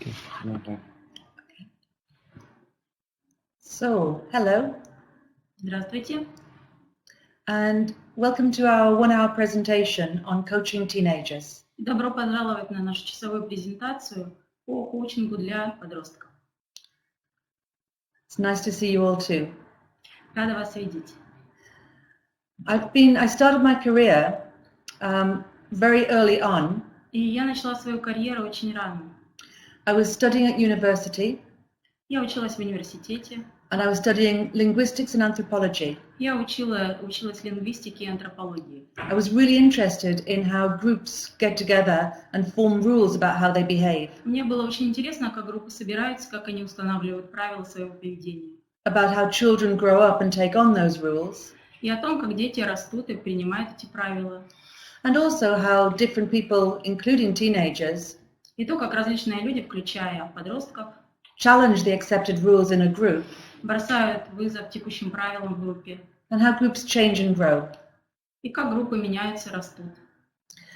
Okay. Mhm. So, hello, Здравствуйте, and welcome to our 1-hour presentation on coaching teenagers. добро пожаловать на нашу часовую презентацию по коучингу для подростков. It's nice to see you all too. Рада вас видеть. I started my career very early on. И я начала свою карьеру очень рано. I was studying at university, Я училась в университете, and I was studying linguistics and anthropology. я училась лингвистике и антропологии. I was really interested in how groups get together and form rules about how they behave, Мне было очень интересно, как группы собираются, как они устанавливают правила своего поведения. about how children grow up and take on those rules, И о том, как дети растут и принимают эти правила. and also how different people, including teenagers, И то, как различные люди, включая подростков, challenge the accepted rules in a group, бросают вызов текущим правилам в группе. and how groups change and grow. И как группы меняются, растут.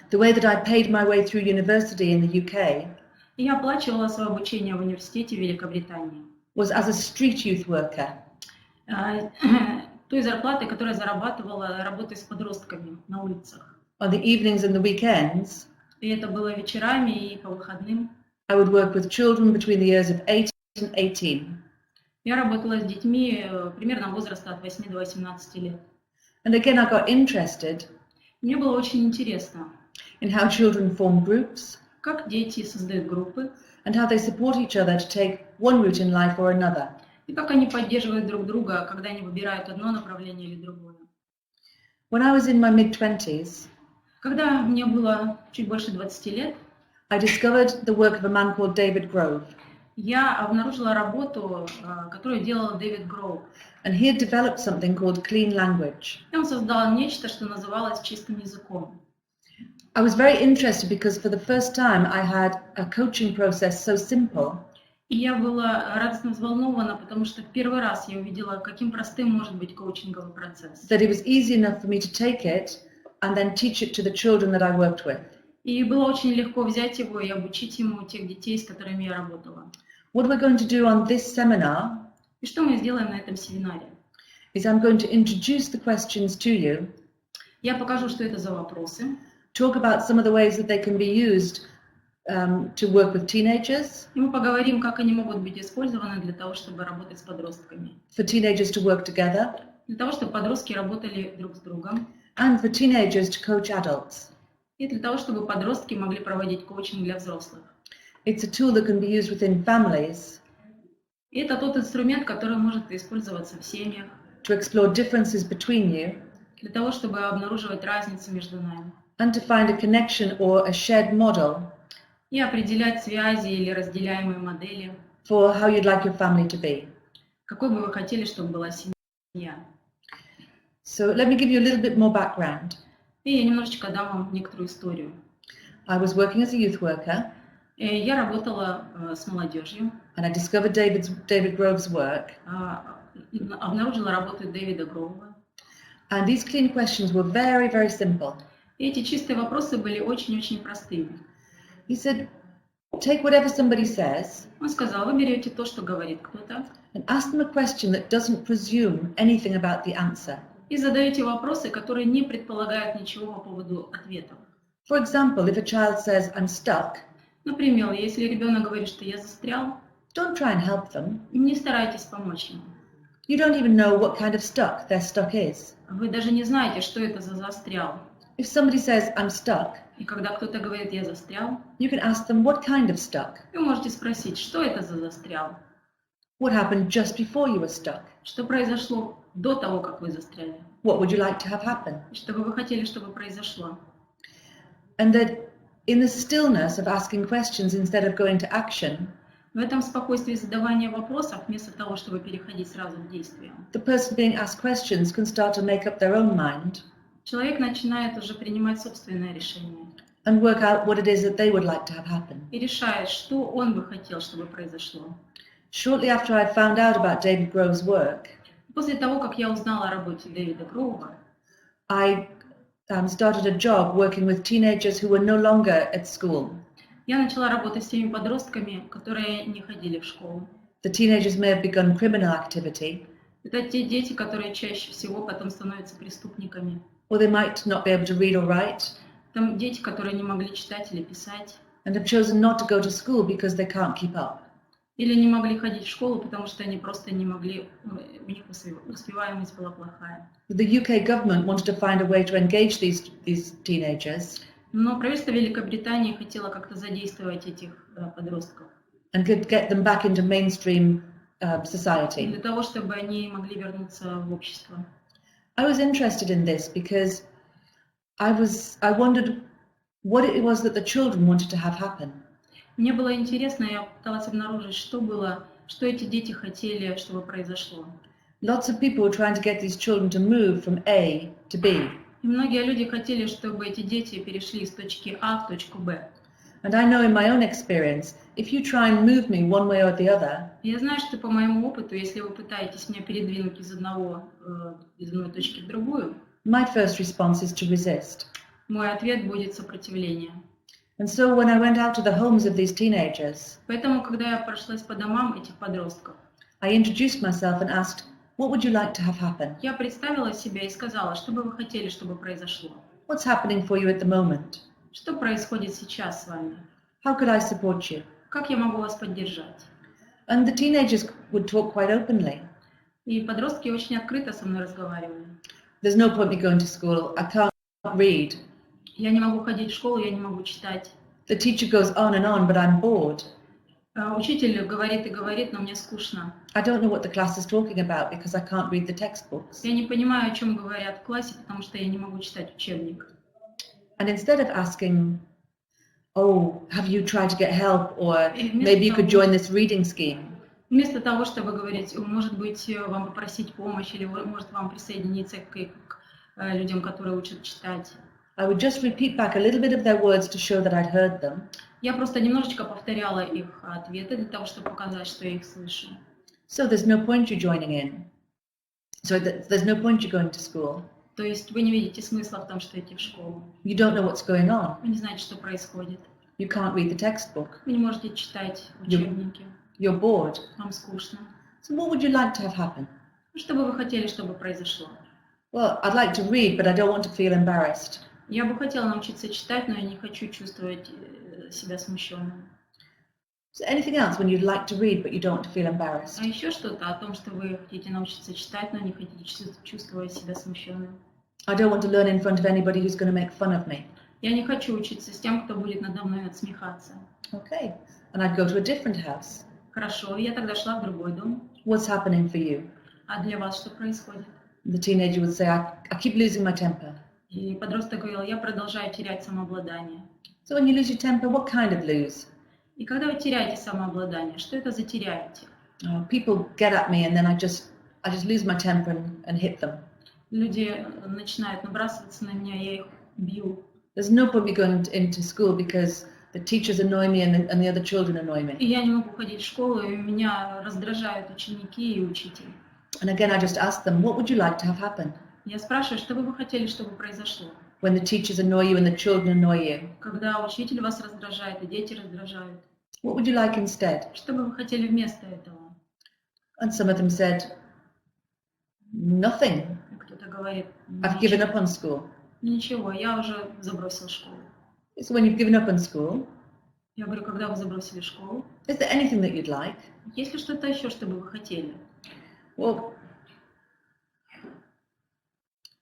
The way that I paid my way through university in the UK И я оплачивала свое обучение в университете в Великобритании. was as a street youth worker. Той зарплатой, которую я зарабатывала, работая с подростками на улицах. On the evenings and the weekends, И это было вечерами и по выходным. I would work with children between the years of 8 and 18. Я работала с детьми примерно возраста от 8 до 18 лет. And again, I got interested Мне было очень интересно, in how children form groups как дети создают группы, and how they support each other to take one route in life or another. и как они поддерживают друг друга, когда они выбирают одно направление или другое. When I was in my mid-20s, Когда мне было чуть больше 20 лет, I discovered the work of a man called David Grove, я обнаружила работу, которую делал Дэвид Гроу. and he had developed something called clean language. И он создал нечто, что называлось чистым языком. I was very interested because for the first time I had a coaching process so simple И я была радостно взволнована, потому что в первый раз я увидела, каким простым может быть коучинговый процесс. that it was easy enough for me to take it and then teach it to the children that I worked with. И было очень легко взять его и обучить ему тех детей, с которыми я работала. What we're going to do on this seminar И что мы сделаем на этом семинаре? is I'm going to introduce the questions to you, Я покажу, что это за вопросы, talk about some of the ways that they can be used to work with teenagers, и мы поговорим, как они могут быть использованы для того, чтобы работать с подростками. for teenagers to work together, Для того, чтобы подростки работали друг с другом, and for teenagers to coach adults. и для того, чтобы подростки могли проводить коучинг для взрослых. It's a tool that can be used within families И это тот инструмент, который может использоваться в семьях, to explore differences between you для того, чтобы обнаруживать разницу между нами. and to find a connection or a shared model И определять связи или разделяемые модели, for how you'd like your family to be. какой бы вы хотели, чтобы была семья. So let me give you a little bit more background. И я немножечко дам вам некоторую историю. I was working as a youth worker, Я работала с молодежью, and I discovered David Grove's work. обнаружила работу Дэвида Гроува. And these clean questions were very, very simple. И эти чистые вопросы были очень-очень простыми. He said, take whatever somebody says Он сказал, вы берете то, что говорит кто-то, and ask them a question that doesn't presume anything about the answer. и задаете вопросы, которые не предполагают ничего по поводу ответов. For example, if a child says, I'm stuck, Например, если ребенок говорит, что я застрял, don't try and help them. не старайтесь помочь ему. You don't even know what kind of stuck their stuck is. Вы даже не знаете, что это за застрял. If somebody says, I'm stuck, И когда кто-то говорит, я застрял, you can ask them, what kind of stuck? вы можете спросить, что это за застрял? What happened just before you were stuck? Что произошло до того, как вы застряли? What would you like to have happen? И что бы вы хотели, чтобы произошло? And that in the stillness of asking questions instead of going to action, В этом спокойствии задавания вопросов, вместо того, чтобы переходить сразу к действиям, the person being asked questions can start to make up their own mind человек начинает уже принимать собственное решение and work out what it is that they would like to have happen. и решает, что он бы хотел, чтобы произошло. Shortly after I found out about David Grove's work, После того, как я узнала о работе Дэвида Гроува, I started a job working with teenagers who were no longer at school. Я начала работать с теми подростками, которые не ходили в школу. The teenagers may have begun criminal activity, Это те дети, которые чаще всего потом становятся преступниками. or they might not be able to read or write, Там дети, которые не могли читать или писать, and have chosen not to go to school because they can't keep up. или не могли ходить в школу, потому что они просто не могли, у них успеваемость была плохая. The UK government wanted to find a way to engage these teenagers Но правительство Великобритании хотело как-то задействовать этих подростков and could get them back into mainstream society. для того, чтобы они могли вернуться в общество. I was interested in this because I wondered what it was that the children wanted to have happen. Мне было интересно, я пыталась обнаружить, что эти дети хотели, чтобы произошло. Lots of people were trying to get these children to move from A to B. И многие люди хотели, чтобы эти дети перешли из точки А в точку Б. And I know in my own experience, if you try and move me one way or the other, Я знаю, что по моему опыту, если вы пытаетесь меня передвинуть из одной точки в другую, my first response is to resist. мой ответ будет сопротивление. And so when I went out to the homes of these teenagers, Поэтому, когда я прошлась по домам этих подростков, I introduced myself and asked, what would you like to have happen? я представила себя и сказала, что бы вы хотели, чтобы произошло. What's happening for you at the moment? Что происходит сейчас с вами? How could I support you? Как я могу вас поддержать? And the teenagers would talk quite openly. И подростки очень открыто со мной разговаривали. There's no point me going to school. I can't read. Я не могу ходить в школу, я не могу читать. The teacher goes on, but I'm bored. Учитель говорит и говорит, но мне скучно. I don't know what the class is talking about because I can't read the textbooks. Я не понимаю, о чем говорят в классе, потому что я не могу читать учебник. And instead of asking, oh, have you tried to get help? Or maybe you could join this reading scheme. Вместо того, чтобы говорить, может быть, вам попросить помощь, или может вам присоединиться к людям, которые учат читать. I would just repeat back a little bit of their words to show that I'd heard them. Я просто немножечко повторяла их ответы для того, чтобы показать, что я их слышу. So there's no point you joining in. So there's no point you going to school. То есть вы не видите смысла в том, что идти в школу. You don't know what's going on. Вы не знаете, что происходит. You can't read the textbook. Вы не можете читать учебники. You're bored. Вам скучно. So what would you like to have happen? Что бы вы хотели, чтобы произошло? Well, I'd like to read, but I don't want to feel embarrassed. Я бы хотела научиться читать, но я не хочу чувствовать себя смущенным. Is there anything else when you'd like to read, but you don't want to feel embarrassed? А еще что-то о том, что вы хотите научиться читать, но не хотите чувствовать себя смущенным. I don't want to learn in front of anybody who's going to make fun of me. Я не хочу учиться с тем, кто будет надо мной насмехаться. Okay. And I'd go to a different house. Хорошо, я тогда шла в другой дом. What's happening for you? А для вас что происходит? The teenager would say, I keep losing my temper. И подросток говорил, я продолжаю терять самообладание. So when you lose your temper, what kind of lose? И когда вы теряете самообладание, что это за теряете? People get at me and then I just lose my temper and hit them. Люди начинают набрасываться на меня, я их бью. There's no point me going into school because the teachers annoy me and the other children annoy me. И я не могу ходить в школу, и меня раздражают ученики и учитель. And again, I just ask them, what would you like to have happen? Я спрашиваю, что бы вы хотели, чтобы произошло? When the teachers annoy you and the children annoy you, Когда учитель вас раздражает, и дети раздражают. what would you like instead? Что бы вы хотели вместо этого? And some of them said, nothing. И кто-то говорит, I've given up on school. ничего, я уже забросил школу. So when you've given up on school, Я говорю, когда вы забросили школу, is there anything that you'd like? есть ли что-то еще, что бы вы хотели? Well,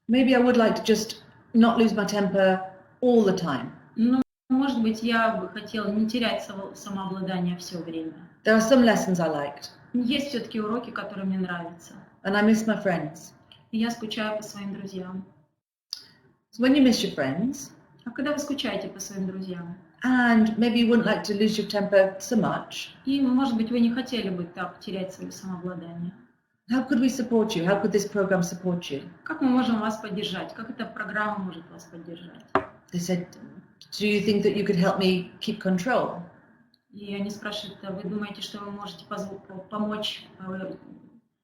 maybe I would like to just not lose my temper all the time. Ну, может быть, я бы хотела не терять самообладание все время. There are some lessons I liked, Есть все-таки уроки, которые мне нравятся. and I miss my friends. И я скучаю по своим друзьям. So when you miss your friends, А когда вы скучаете по своим друзьям? and maybe you wouldn't like to lose your temper so much, И, может быть, вы не хотели бы так терять свое самообладание. how could we support you? How could this program support you? Как мы можем вас поддержать? Как эта программа может вас поддержать? They said, do you think that you could help me keep control? И они спрашивают, а вы думаете, что вы можете помочь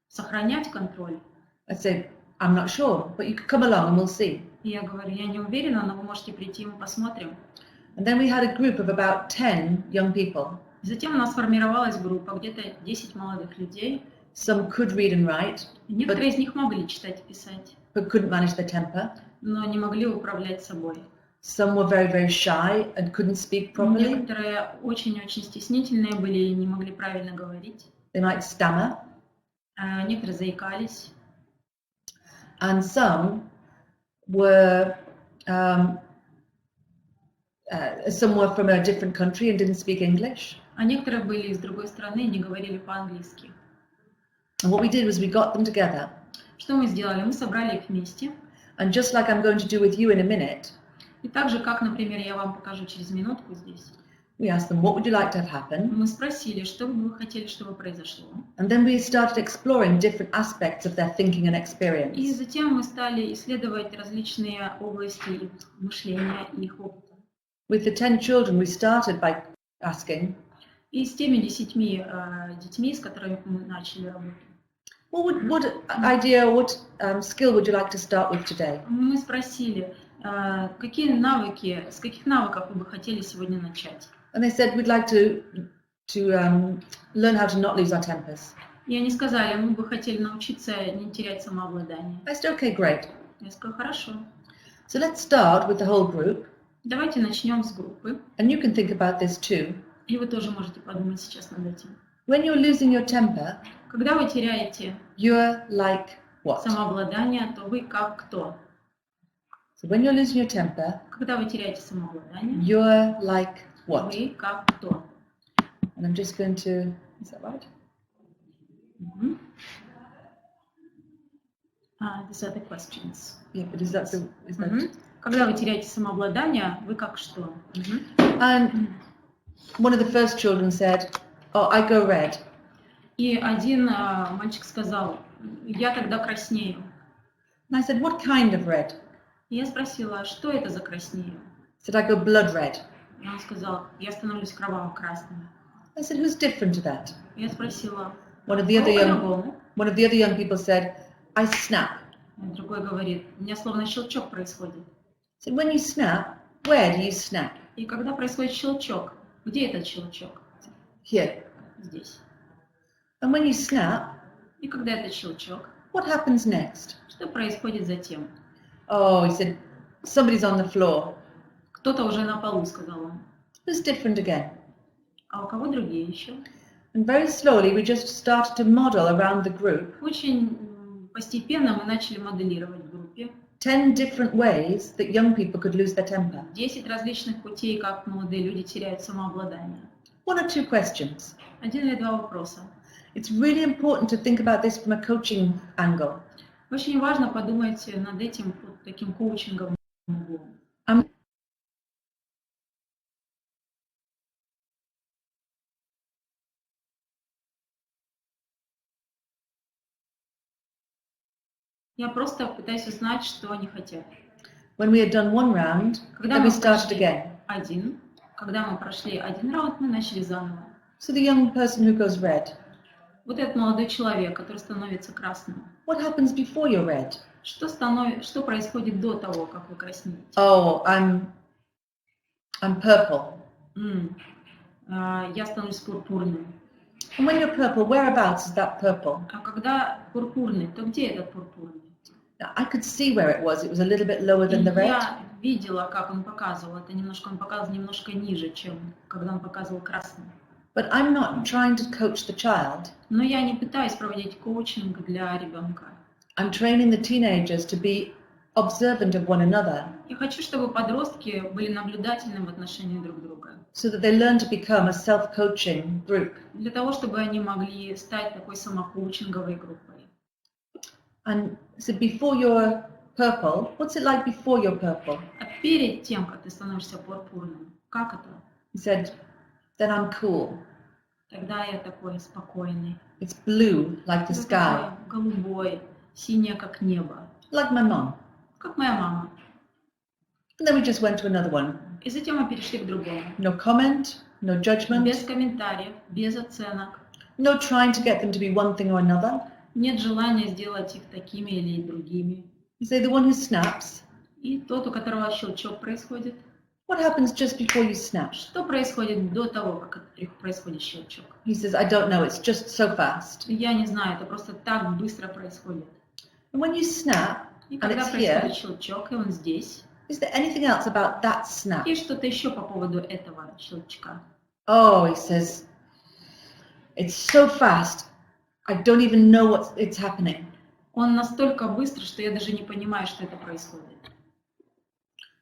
сохранять контроль? I say, I'm not sure, but you could come along and we'll see. И я говорю, я не уверена, но вы можете прийти, и мы посмотрим. And then we had a group of about 10 young people. Затем у нас сформировалась группа, где-то 10 молодых людей. Some could read and write, Некоторые из них могли читать и писать, but couldn't manage their temper. но не могли управлять собой. Some were very, very shy and couldn't speak properly. Некоторые очень-очень стеснительные были и не могли правильно говорить. They might stammer. Некоторые заикались. And some were from a different country and didn't speak English. А некоторые были из другой страны и не говорили по-английски. And what we did was we got them together. Что мы сделали? Мы собрали их вместе. And just like I'm going to do with you in a minute, И так же, как, например, я вам покажу через минутку здесь, we asked them, what would you like to have happen? мы спросили, что бы вы хотели, чтобы произошло. And then we started exploring different aspects of their thinking and И experience. затем мы стали исследовать различные области их мышления и их опыта. With the 10 children, we started by asking, И с теми 10 детьми, с которыми мы начали работать, what skill would you like to start with today? мы спросили, какие навыки, с каких навыков вы бы хотели сегодня начать. And they said, we'd like to learn how to not lose our tempers. И они сказали, мы бы хотели научиться не терять самообладание. I said, okay, great. Я сказала, хорошо. So let's start with the whole group. Давайте начнем с группы. And you can think about this too. И вы тоже можете подумать сейчас над этим. When you're losing your temper, Когда вы теряете you're like what? самообладание, то вы как кто? So when you're losing your temper, Когда вы теряете самообладание, you're like what? вы как кто? And I'm just going to, is that right? These are the questions. Yeah, but is that Когда вы теряете самообладание, вы как что? And one of the first children said, oh, I go red. И один мальчик сказал, я тогда краснею. And I said, what kind of red? И я спросила, что это за краснею? He said, I go blood red. И он сказал, я становлюсь кроваво-красным. I said, who's different to that? Я спросила, One of the other по-другому? young people said, I snap. Другой говорит, у меня словно щелчок происходит. I said, when you snap, where do you snap? И когда происходит щелчок, где этот щелчок? Here. Здесь. And when you snap, И когда этот щелчок, what happens next? что происходит затем? Oh, he said, somebody's on the floor. Кто-то уже на полу, сказал он. Who's different again? А у кого другие еще? And very slowly we just started to model around the group Очень постепенно мы начали моделировать в группе 10 different ways that young people could lose their temper. 10 различных путей, как молодые люди теряют самообладание. 1 or 2 questions. 1 или 2 вопроса. It's really important to think about this from a coaching angle. Очень важно подумать над этим вот таким коучинговым углом. Я просто пытаюсь узнать, что они хотят. When we had done one round, Когда then we мы started прошли again. когда мы прошли один раунд, мы начали заново. So the young person who goes red, Вот этот молодой человек, который становится красным. what happens before you're red? Что происходит до того, как вы краснеете? Oh, I'm purple. Я становлюсь пурпурным. And when you're purple, whereabouts is that purple? А когда пурпурный, то где этот пурпурный? Now, I could see where it was. It was a little bit lower than the red. Я видела, как он показывал. Он показывал немножко ниже, чем когда он показывал красный. But I'm not trying to coach the child. Но я не пытаюсь проводить коучинг для ребенка. I'm training the teenagers to be observant of one another, Я хочу, чтобы подростки были наблюдательны в отношении друг друга. so that they learn to become a self-coaching group. Для того, чтобы они могли стать такой самокоучинговой группой. And so before you're purple, what's it like before you're purple? А перед тем, как ты становишься пурпурным, как это? He said, then I'm cool. Тогда я такой спокойный. It's blue, like the Я sky, такой голубой, синее, как небо. like my mom. Как моя мама. And then we just went to another one. И затем мы перешли к другому. No comment, no judgment, Без комментариев, без оценок. no trying to get them to be one thing or another. Нет желания сделать их такими или другими. You say the one who snaps, И тот, у которого щелчок происходит, What happens just before you snap? Что происходит до того, как происходит щелчок? He says, I don't know, it's just so fast. Я не знаю, это просто так быстро происходит. And when you snap, И and когда it's происходит here, щелчок, и он здесь, is there anything else about that snap? есть что-то еще по поводу этого щелчка? Oh, he says, it's so fast, I don't even know it's happening. Он настолько быстро, что я даже не понимаю, что это происходит.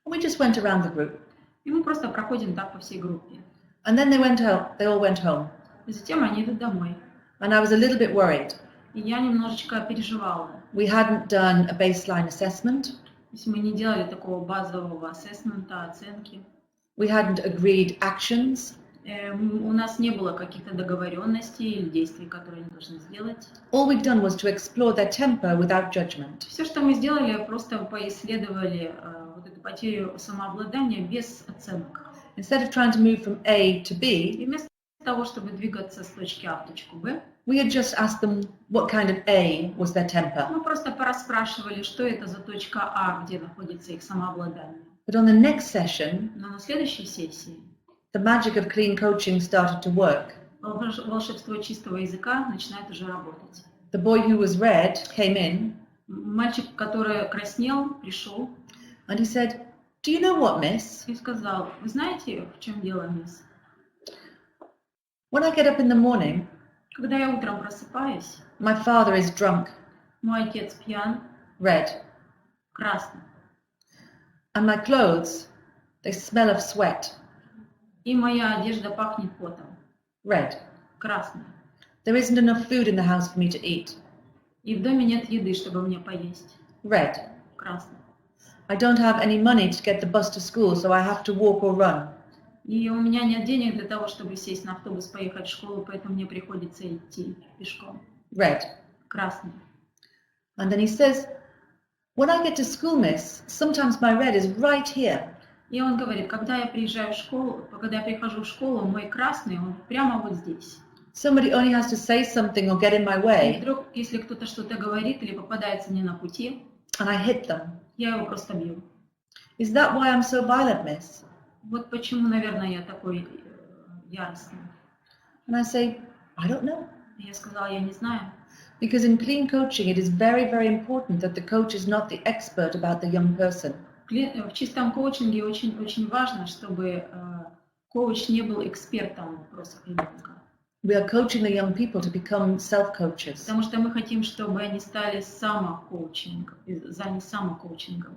We just went around the group. И мы просто проходим так по всей группе. And then they all went home. И затем они идут домой. And I was a little bit worried. И я немножечко переживала. We hadn't done a baseline assessment. То есть мы не делали такого базового ассессмента, оценки. We hadn't agreed actions. У нас не было каких-то договоренностей или действий, которые они должны сделать. All we'd done was to explore their temper without judgment. Все, что мы сделали, просто поисследовали вот эту потерю самообладания без оценок. Instead of trying to move from A to B, И вместо того, чтобы двигаться с точки А в точку Б, we had just asked them what kind of A was their temper. мы просто порасспрашивали, что это за точка А, где находится их самообладание. But on the next session, Но на следующей сессии the magic of clean coaching started to work. волшебство чистого языка начинает уже работать. The boy who was red came in, Мальчик, который краснел, пришел and he said, do you know what, miss? и сказал: вы знаете, в чем дело, мисс? When I get up in the morning, Когда я утром просыпаюсь, my father is drunk, мой отец пьян, red, красный, and my clothes, they smell of sweat, и моя одежда пахнет потом, red. красный. There isn't enough food in the house for me to eat, И в доме нет еды, чтобы мне поесть, red. красный. I don't have any money to get the bus to school, so I have to walk or run, И у меня нет денег для того, чтобы сесть на автобус, поехать в школу, поэтому мне приходится идти пешком, red. красный. And then he says, when I get to school, miss, sometimes my red is right here. И он говорит: когда я приезжаю в школу, когда я прихожу в школу, мой красный, он прямо вот здесь. Somebody only has to say something or get in my И way, вдруг, если кто-то что-то говорит или попадается мне на пути, and I hit them. я его просто бью. Is that why I'm so violent, miss? Вот почему, наверное, я такой яростный. And I say, I don't know. И я сказала: я не знаю. Because in clean coaching, it is very, very important that the coach is not the expert about the young person. В чистом коучинге очень важно, чтобы коуч не был экспертом в вопросах ребенка. We are coaching the young people to become self-coaches. Потому что мы хотим, чтобы они стали занялись самокоучингом.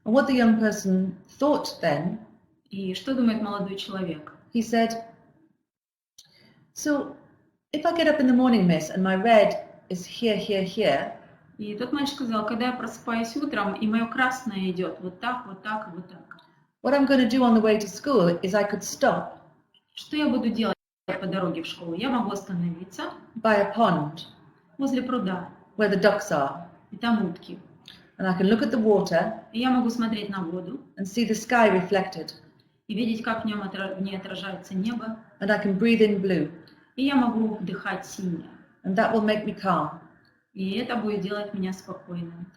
And what the young person thought then, И что думает молодой человек? he said, so if I get up in the morning, miss, and my red is here, here, here, И тот мальчик сказал: когда я просыпаюсь утром, и мое красное идет вот так, вот так, вот так. what I'm going to do on the way to school is I could stop Что я буду делать по дороге в школу? Я могу остановиться by a pond возле пруда, where the ducks are, и там утки. and I can look at the water И я могу смотреть на воду and see the sky reflected, и видеть, как в ней отражается небо. and I can breathe in blue, И я могу вдыхать синее. and that will make me calm. И это будет делать меня спокойным.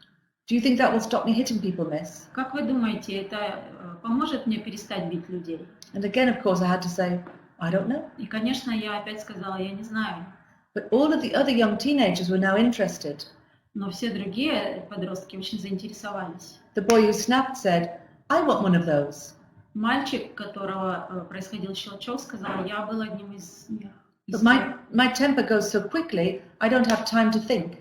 Do you think that will stop me hitting people, miss? Как вы думаете, это поможет мне перестать бить людей? And again, of course, I had to say, I don't know. И, конечно, я опять сказала: я не знаю. But all of the other young teenagers were now interested. Но все другие подростки очень заинтересовались. The boy who snapped said, I want one of those. Мальчик, которого происходил щелчок, сказал: я был одним из них. But my temper goes so quickly, I don't have time to think.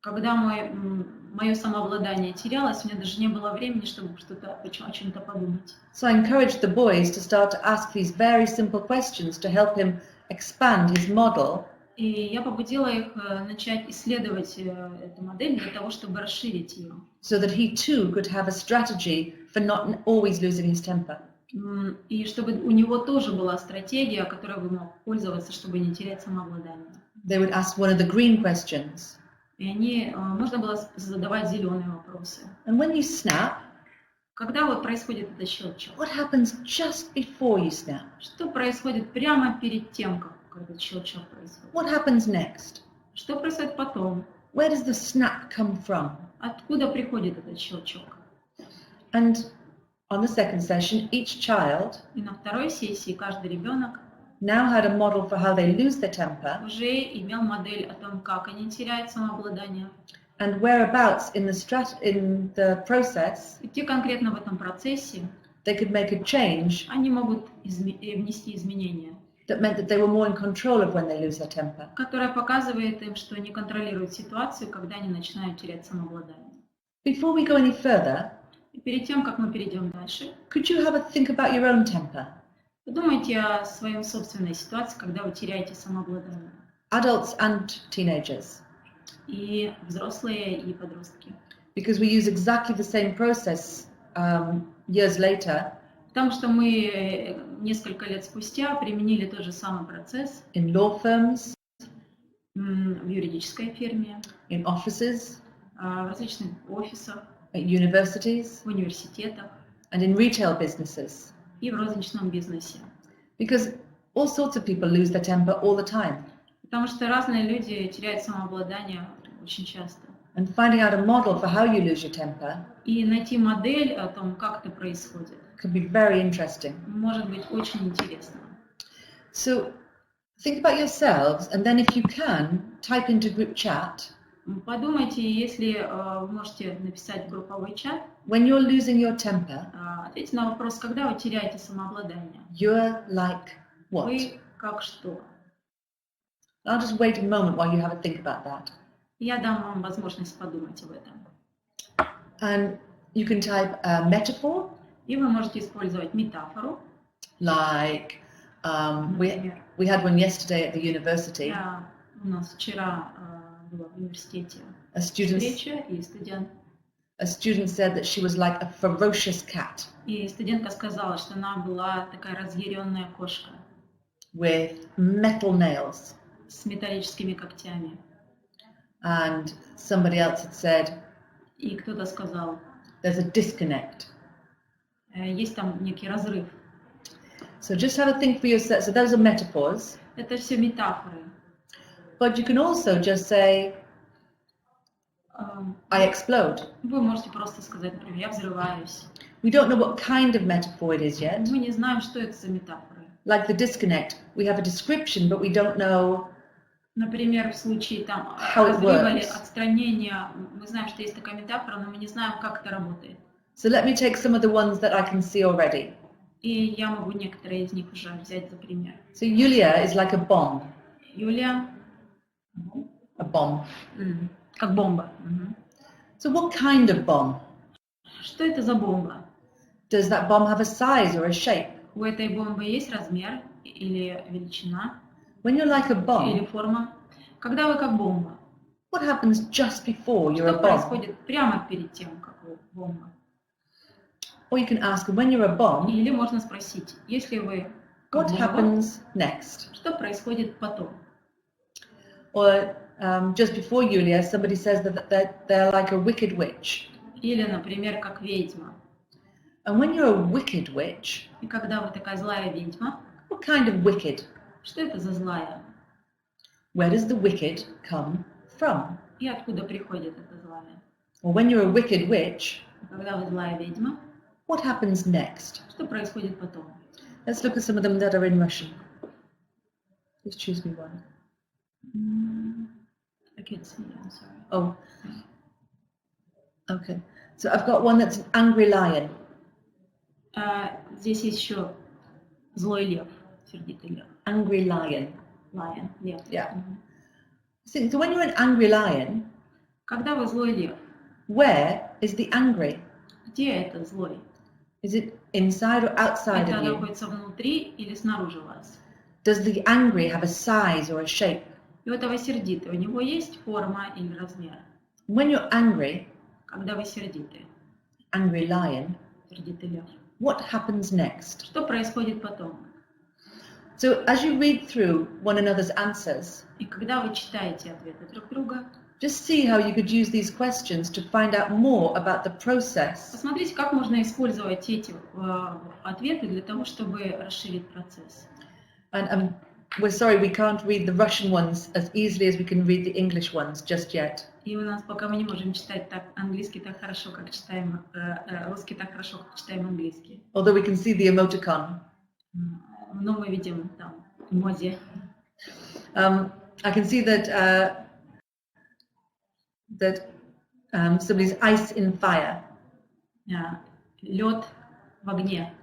Когда мое самообладание терялось, у меня даже не было времени, чтобы о чем-то подумать. So I encouraged the boys to start to ask these very simple questions to help him expand his model. И я побудила их начать исследовать эту модель для того, чтобы расширить ее. So that he too could have a strategy for not always losing his temper. И чтобы у него тоже была стратегия, которой он мог пользоваться, чтобы не терять самообладание. They would ask one of the green questions. И можно было задавать зеленые вопросы. And when you snap, Когда вот происходит этот щелчок? what happens just before you snap? Что происходит прямо перед тем, как этот щелчок происходит? What happens next? Что происходит потом? Where does the snap come from? Откуда приходит этот щелчок? And On the second session, each child И на второй сессии каждый ребенок now had a model for how they lose their temper уже имел модель о том, как они теряют самообладание, and whereabouts in the process и где конкретно в этом процессе they could make a change они могут внести изменения, that meant that they were more in control of when they lose their temper. которое показывает им, что они контролируют ситуацию, когда они начинают терять самообладание. Before we go any further, И перед тем, как мы перейдем дальше, could you have a think about your own temper? подумайте о своей собственной ситуации, когда вы теряете самообладание. Adults and teenagers. И взрослые, и подростки. Because we use exactly the same process years later Потому что мы несколько лет спустя применили тот же самый процесс in law firms, в юридической фирме, in offices, в различных офисах, at universities, в университетах and in retail businesses. и в розничном бизнесе. Because all sorts of people lose their temper all the time. Потому что разные люди теряют самообладание очень часто. And finding out a model for how you lose your temper И найти модель о том, как это происходит, can be very interesting. может быть очень интересно. So think about yourselves, and then if you can, type into group chat. Подумайте, если вы можете написать в групповой чат, When you're losing your temper, ответьте на вопрос, когда вы теряете самообладание. you're like what? Вы как что? I'll just wait a moment while you have a think about that. Я дам вам возможность подумать об этом. And you can type a metaphor, И вы можете использовать метафору. like Например, we had one yesterday at the university. у нас вчера была в университете A student встреча, и said that she was like a ferocious cat студентка сказала, что она была такая разъяренная кошка with metal nails. с металлическими когтями. And somebody else had said, И кто-то сказал, there's a disconnect. есть там некий разрыв. So just have a think for yourself. So those are metaphors. Это все метафоры. But you can also just say, I explode. Вы можете просто сказать, например, я взрываюсь. We don't know what kind of metaphor it is yet. Мы не знаем, что это за метафоры. Like the disconnect, we have a description, but we don't know Например, в случае там how it разрыва или works. отстранения, мы знаем, что есть такая метафора, но мы не знаем, как это работает. So let me take some of the ones that I can see already. И я могу некоторые из них уже взять за пример. So Yulia is like a bomb. Юлия, A bomb. как бомба. So what kind of bomb? Что это за бомба? Does that bomb have a size or a shape? У этой бомбы есть размер или величина, When you're like a или bomb, форма? Когда вы как бомба? what happens just before you're Что a bomb? происходит прямо перед тем, как вы бомба? Or you can ask, when you're a bomb, Или можно спросить, если вы как what бомба, happens next? что происходит потом? Or just before Yulia, somebody says that they're like a wicked witch. Или, например, как ведьма. And when you're a wicked witch, И когда вы такая злая ведьма, what kind of wicked? что это за злая? Where does the wicked come from? И откуда приходит эта злая? Or when you're a wicked witch, И когда вы злая ведьма, what happens next? что происходит потом? Let's look at some of them that are in Russian. Just choose me one. I can't see, I'm sorry. Oh. Okay. So I've got one that's an angry lion. Здесь есть еще злой лев, сердитый лев. Angry lion. Lion, лев. Yeah. So when you're an angry lion, Когда вы злой лев, where is the angry? где это злой? Is it inside or outside Это of you? находится внутри или снаружи вас? Does the angry have a size or a shape? И у этого сердитого, у него есть форма или размер? When you're angry, Когда вы сердиты, angry lion, сердитый лев, what happens next? что происходит потом? So as you read through one another's answers, И когда вы читаете ответы друг друга, just see how you could use these questions to find out more about the process посмотрите, как можно использовать эти ответы для того, чтобы расширить процесс. and we're sorry we can't read the Russian ones as easily as we can read the English ones just yet. И у нас пока мы не можем читать так английский так хорошо, как читаем русский так хорошо, как читаем английский. Although we can see the emoticon. Но мы видим там эмодзи. I can see that somebody's ice in fire. Лед в огне.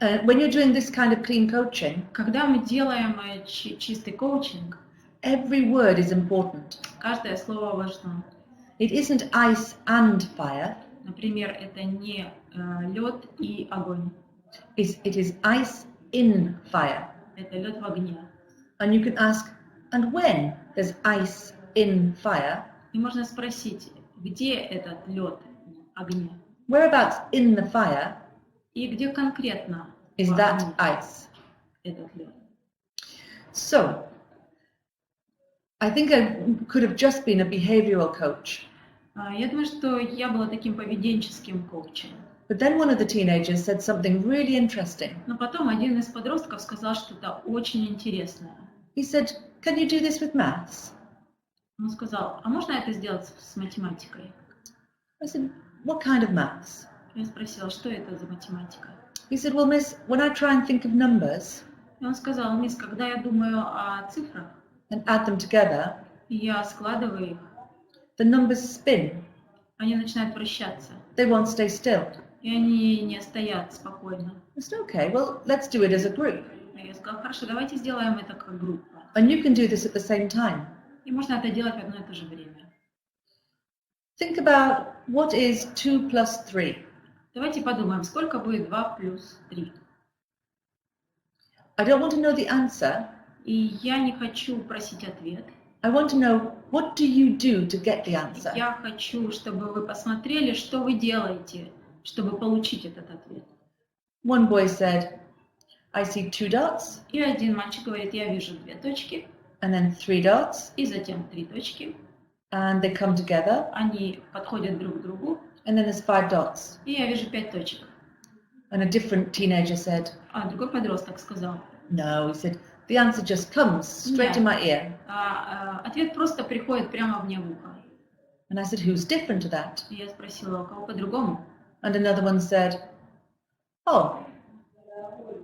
When you're doing this kind of clean coaching, Когда мы делаем чистый коучинг, every word is important. каждое слово важно. It isn't ice and fire. Например, это не лед и огонь. It is ice in fire. Это лед в огне. And you can ask, and when there's ice in fire? И можно спросить, где этот лед в огне? Whereabouts in the fire И где конкретно is that ice? Этот лед? So, I think I could have just been a behavioral coach. Я думаю, что я была таким поведенческим коучем. But then one of the teenagers said something really interesting. Но потом один из подростков сказал что-то очень интересное. He said, "Can you do this with maths?" Он сказал, а можно это сделать с математикой? I said, "What kind of maths?" Я спросила, что это за математика? He said, "Well, miss, when I try and think of numbers И он сказал, мисс, когда я думаю о цифрах, and add them together, и я складываю их, the numbers spin. они начинают вращаться. They won't stay still." И они не стоят спокойно. I said, "Okay, well, let's do it as a group. И я сказала, хорошо, давайте сделаем это как группа. And you can do this at the same time. И можно это делать в одно и то же время. Think about what is 2 plus 3. Давайте подумаем, сколько будет 2 плюс 3. I don't want to know the answer. И я не хочу просить ответ. I want to know, what do you do to get the answer? Я хочу, чтобы вы посмотрели, что вы делаете, чтобы получить этот ответ. One boy said, "I see 2 dots, И один мальчик говорит, я вижу 2 точки, and then 3 dots, и затем 3 точки. and they come together, Они подходят друг к другу, and then there's 5 dots." и я вижу 5 точек. And a different teenager said, А другой подросток сказал, "No," he said, "the answer just comes straight in my ear." ответ просто приходит прямо мне в ухо. And I said, "Who's different to that?" И я спросила, у кого по-другому? And another one said, "Oh,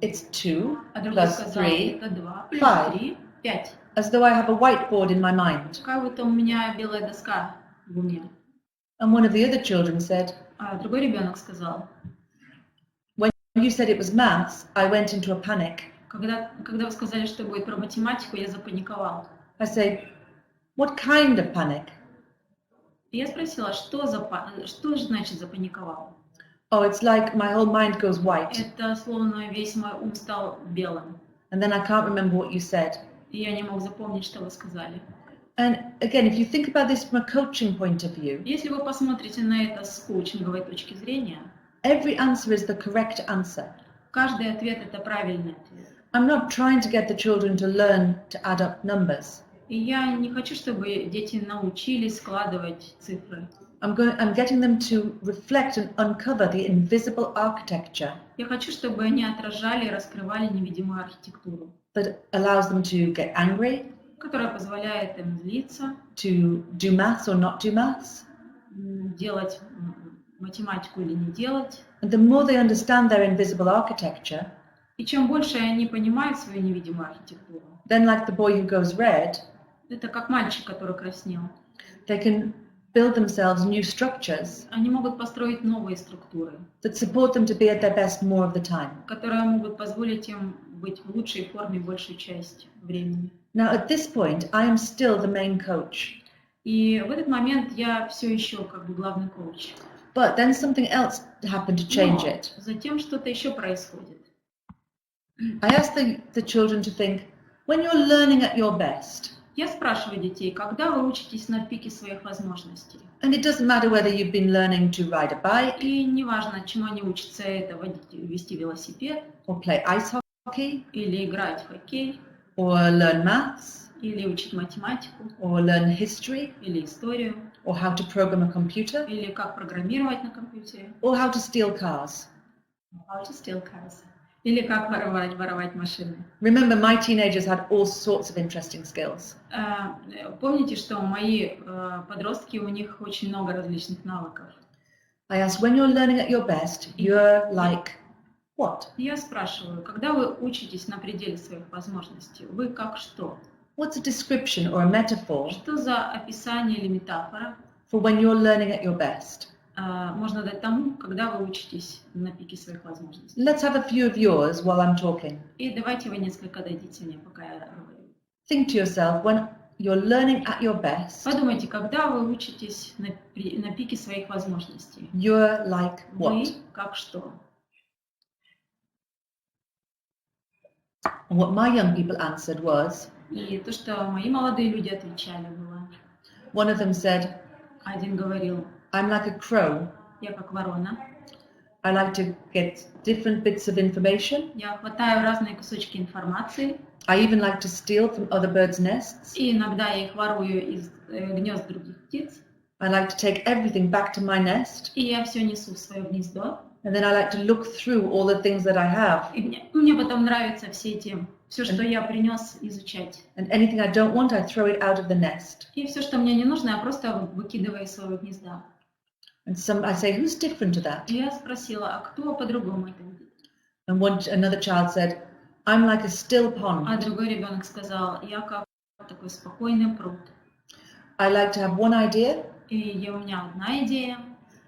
it's 2 А другой plus сказал, 3, это 2 плюс 5. 3, 5. As though I have a whiteboard in my mind. Какая вот у меня белая доска в уме. And one of the other children said, А другой ребенок сказал, "When you said it was maths, I went into a panic." когда вы сказали, что будет про математику, я запаниковал. I say, "What kind of panic?" И я спросила, что же значит запаниковал? "Oh, it's like my whole mind goes white, Это словно весь мой ум стал белым. and then I can't remember what you said." И я не мог запомнить, что вы сказали. And again, if you think about this from a coaching point of view, Если вы посмотрите на это с коучинговой точки зрения, every answer is the correct answer. каждый ответ – это правильный ответ. I'm not trying to get the children to learn to add up numbers. И я не хочу, чтобы дети научились складывать цифры. I'm getting them to reflect and uncover the invisible architecture Я хочу, чтобы они отражали и раскрывали невидимую архитектуру, that allows them to get angry, которая позволяет им злиться, to do maths or not do maths. делать математику или не делать. And the more they understand their invisible architecture, И чем больше они понимают свою невидимую архитектуру, then like the boy who goes red, это как мальчик, который краснел, they can build themselves new structures они могут построить новые структуры, that support them to be at their best more of the time. которые могут позволить им быть в лучшей форме большую часть времени. Now at this point, I am still the main coach. И в этот момент я все еще как бы главный коуч. But then something else happened to change it. Затем что-то еще происходит. I asked the children to think, when you're learning at your best, Я спрашиваю детей, когда вы учитесь на пике своих возможностей? and it doesn't matter whether you've been learning to ride a bike И неважно, чему они учатся, это вести велосипед, or play ice hockey или играть в хоккей, or learn maths или учить математику, or learn history или историю, or how to program a computer или как программировать на компьютере. or how to steal cars. How to steal cars. Или как воровать машины. Remember, my teenagers had all sorts of interesting skills. Помните, что мои подростки, у них очень много различных навыков. I asked, when you're learning at your best, you're like what? Я спрашиваю, когда вы учитесь на пределе своих возможностей, вы как что? What's a description or a metaphor Что за описание или метафора for when you're learning at your best? можно дать тому, когда вы учитесь на пике своих возможностей? Let's have a few of yours while I'm talking. И давайте вы несколько дадите мне, пока я говорю. Think to yourself, when you're learning at your best, Подумайте, когда вы учитесь на пике своих возможностей, you're like what? вы как что? And what my young people answered was, И то, что мои молодые люди отвечали, было. one of them said, Один говорил, I'm like a crow. я как ворона, I like to get different bits of information. я хватаю разные кусочки информации, I even like to steal from other birds' nests. и иногда я их ворую из гнезд других птиц, I like to take everything back to my nest. и я все несу в свое гнездо, And then I like to look through all the things that I have. и мне потом нравится все, что я принес, изучать. And anything I don't want, I throw it out of the nest. И все, что мне не нужно, я просто выкидываю из своего гнезда. And I say, who's different to that? И я спросила, а кто по-другому это видит? And another child said, I'm like a still pond. А другой ребенок сказал, я как такой спокойный пруд. I like to have one idea, И у меня одна идея.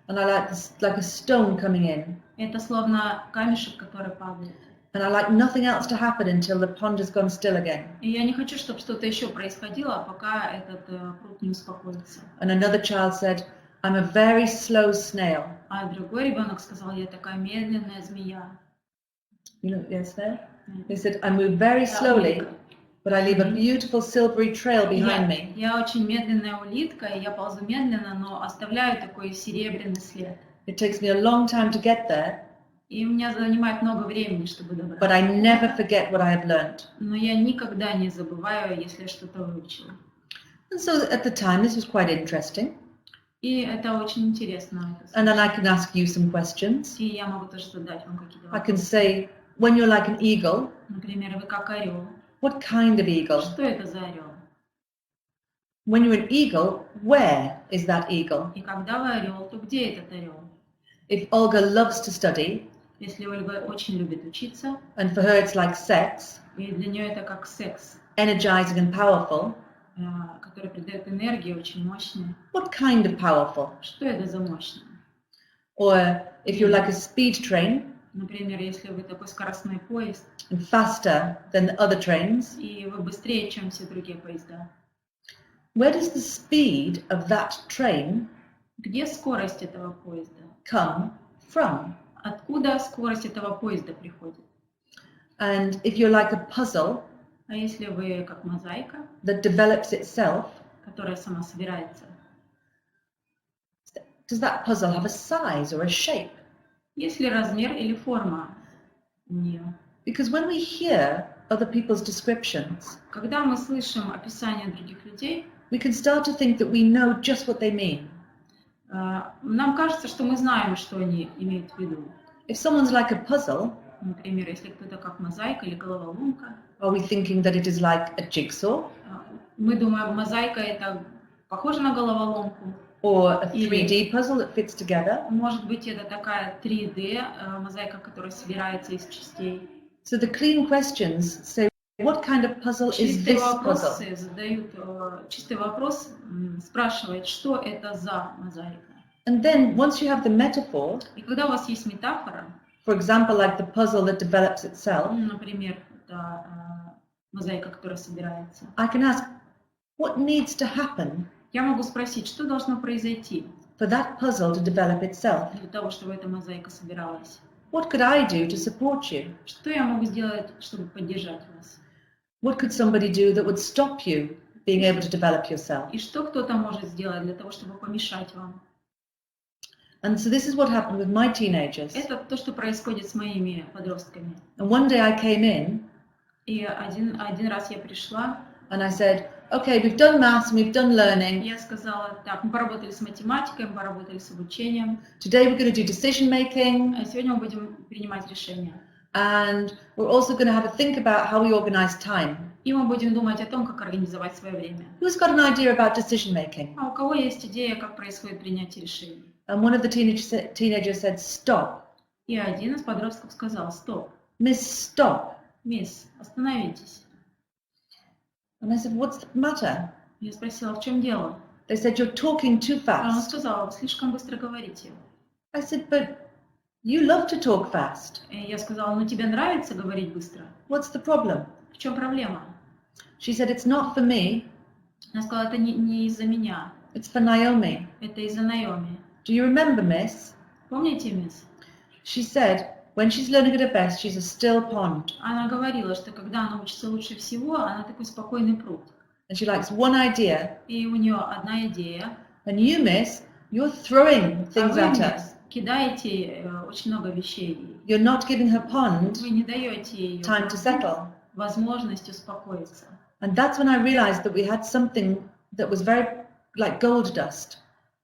and I like this, like a stone coming in. Это словно камешек, который падает. And I like nothing else to happen until the pond has gone still again. И я не хочу, чтобы что-то еще происходило, пока этот пруд не успокоится. And another child said, I'm a very slow snail. А другой ребенок сказал, я такая медленная змея. You know, yes, there? He said, I move very slowly, but I leave a beautiful silvery trail behind me. Я очень медленная улитка, и я ползу медленно, но оставляю такой серебряный след. It takes me a long time to get there, И у меня занимает много времени, чтобы but добраться. I never forget what I have learned. Но я никогда не забываю, если я что-то выучила. And so at the time, this was quite interesting. И это очень интересно. And then I can ask you some questions. И я могу тоже задать вам какие-то I can вопросы. say, when you're like an eagle, Например, вы как орел. what kind of eagle? Что это за орел? When you're an eagle, where is that eagle? И когда вы орел, то где этот орел? If Olga loves to study, Если Ольга очень любит учиться, and for her it's like sex, и для нее это как секс, energizing and powerful, который придает энергию, очень мощный. what kind of powerful? Что это за мощное? Or if you're like a speed train Например, если вы такой скоростной поезд, and faster than the other trains, и вы быстрее, чем все другие поезда, where does the speed of that train где скорость этого поезда? come from? Откуда скорость этого поезда приходит? And if you're like a puzzle А если вы как мозаика, that develops itself, которая сама собирается, does that puzzle have a size or a shape? есть ли размер или форма у нее? Because when we hear other people's descriptions, Когда мы слышим описание других людей, we can start to think that we know just what they mean. нам кажется, что мы знаем, что они имеют в виду. If someone's like a puzzle, Например, если кто-то как мозаика или головоломка, are we thinking that it is like a jigsaw мы думаем, мозаика это похоже на головоломку. or a 3D puzzle that fits together? Может быть, это такая 3D мозаика, которая собирается из частей. So the clean questions say, what kind of puzzle is Чистые this puzzle? вопросы задают, чистый вопрос спрашивает, что это за мозаика. And then once you have the metaphor, И когда у вас есть метафора, for example, like the puzzle that develops itself, например, это мозаика, которая собирается, I can ask, what needs to happen я могу спросить, что должно произойти for that puzzle to develop itself? для того, чтобы эта мозаика собиралась? What could I do to support you? Что я могу сделать, чтобы поддержать вас? What could somebody do that would stop you being able to develop yourself? И что кто-то может сделать для того, чтобы помешать вам? And so this is what happened with my teenagers. Это то, что происходит с моими подростками. And one day I came in И один раз я пришла, and I said, okay, we've done maths and we've done learning. я сказала, так, мы поработали с математикой, мы поработали с обучением, Today we're going to do decision making. а сегодня мы будем принимать решения. And we're also going to have a think about how we organize time. И мы будем думать о том, как организовать свое время. Who's got an idea about decision making? А у кого есть идея, как происходит принятие решений? And one of the teenagers said, stop. И один из подростков сказал: стоп, Miss, stop. мисс, остановитесь. And I said, what's the matter? Я спросила: в чем дело? They said, you're talking too А он fast. сказал: вы слишком быстро говорите. I said, but you love to talk fast. И я сказала: ну тебе нравится говорить быстро? What's the problem? В чем проблема? She said, it's not for me, Она сказала: это не из-за меня, it's for Naomi. это из-за Наоми. Do you remember, miss? Помните, мисс? She said, when she's learning at her best, she's a still pond. Она говорила, что когда она учится лучше всего, она такой спокойный пруд. And she likes one idea. И у нее одна идея. And you, miss, you're throwing А things вы, at мисс, her. кидаете очень много вещей. You're not giving her pond Вы не даете ей time to settle. возможность успокоиться. And that's when I realized that we had something that was very like gold dust.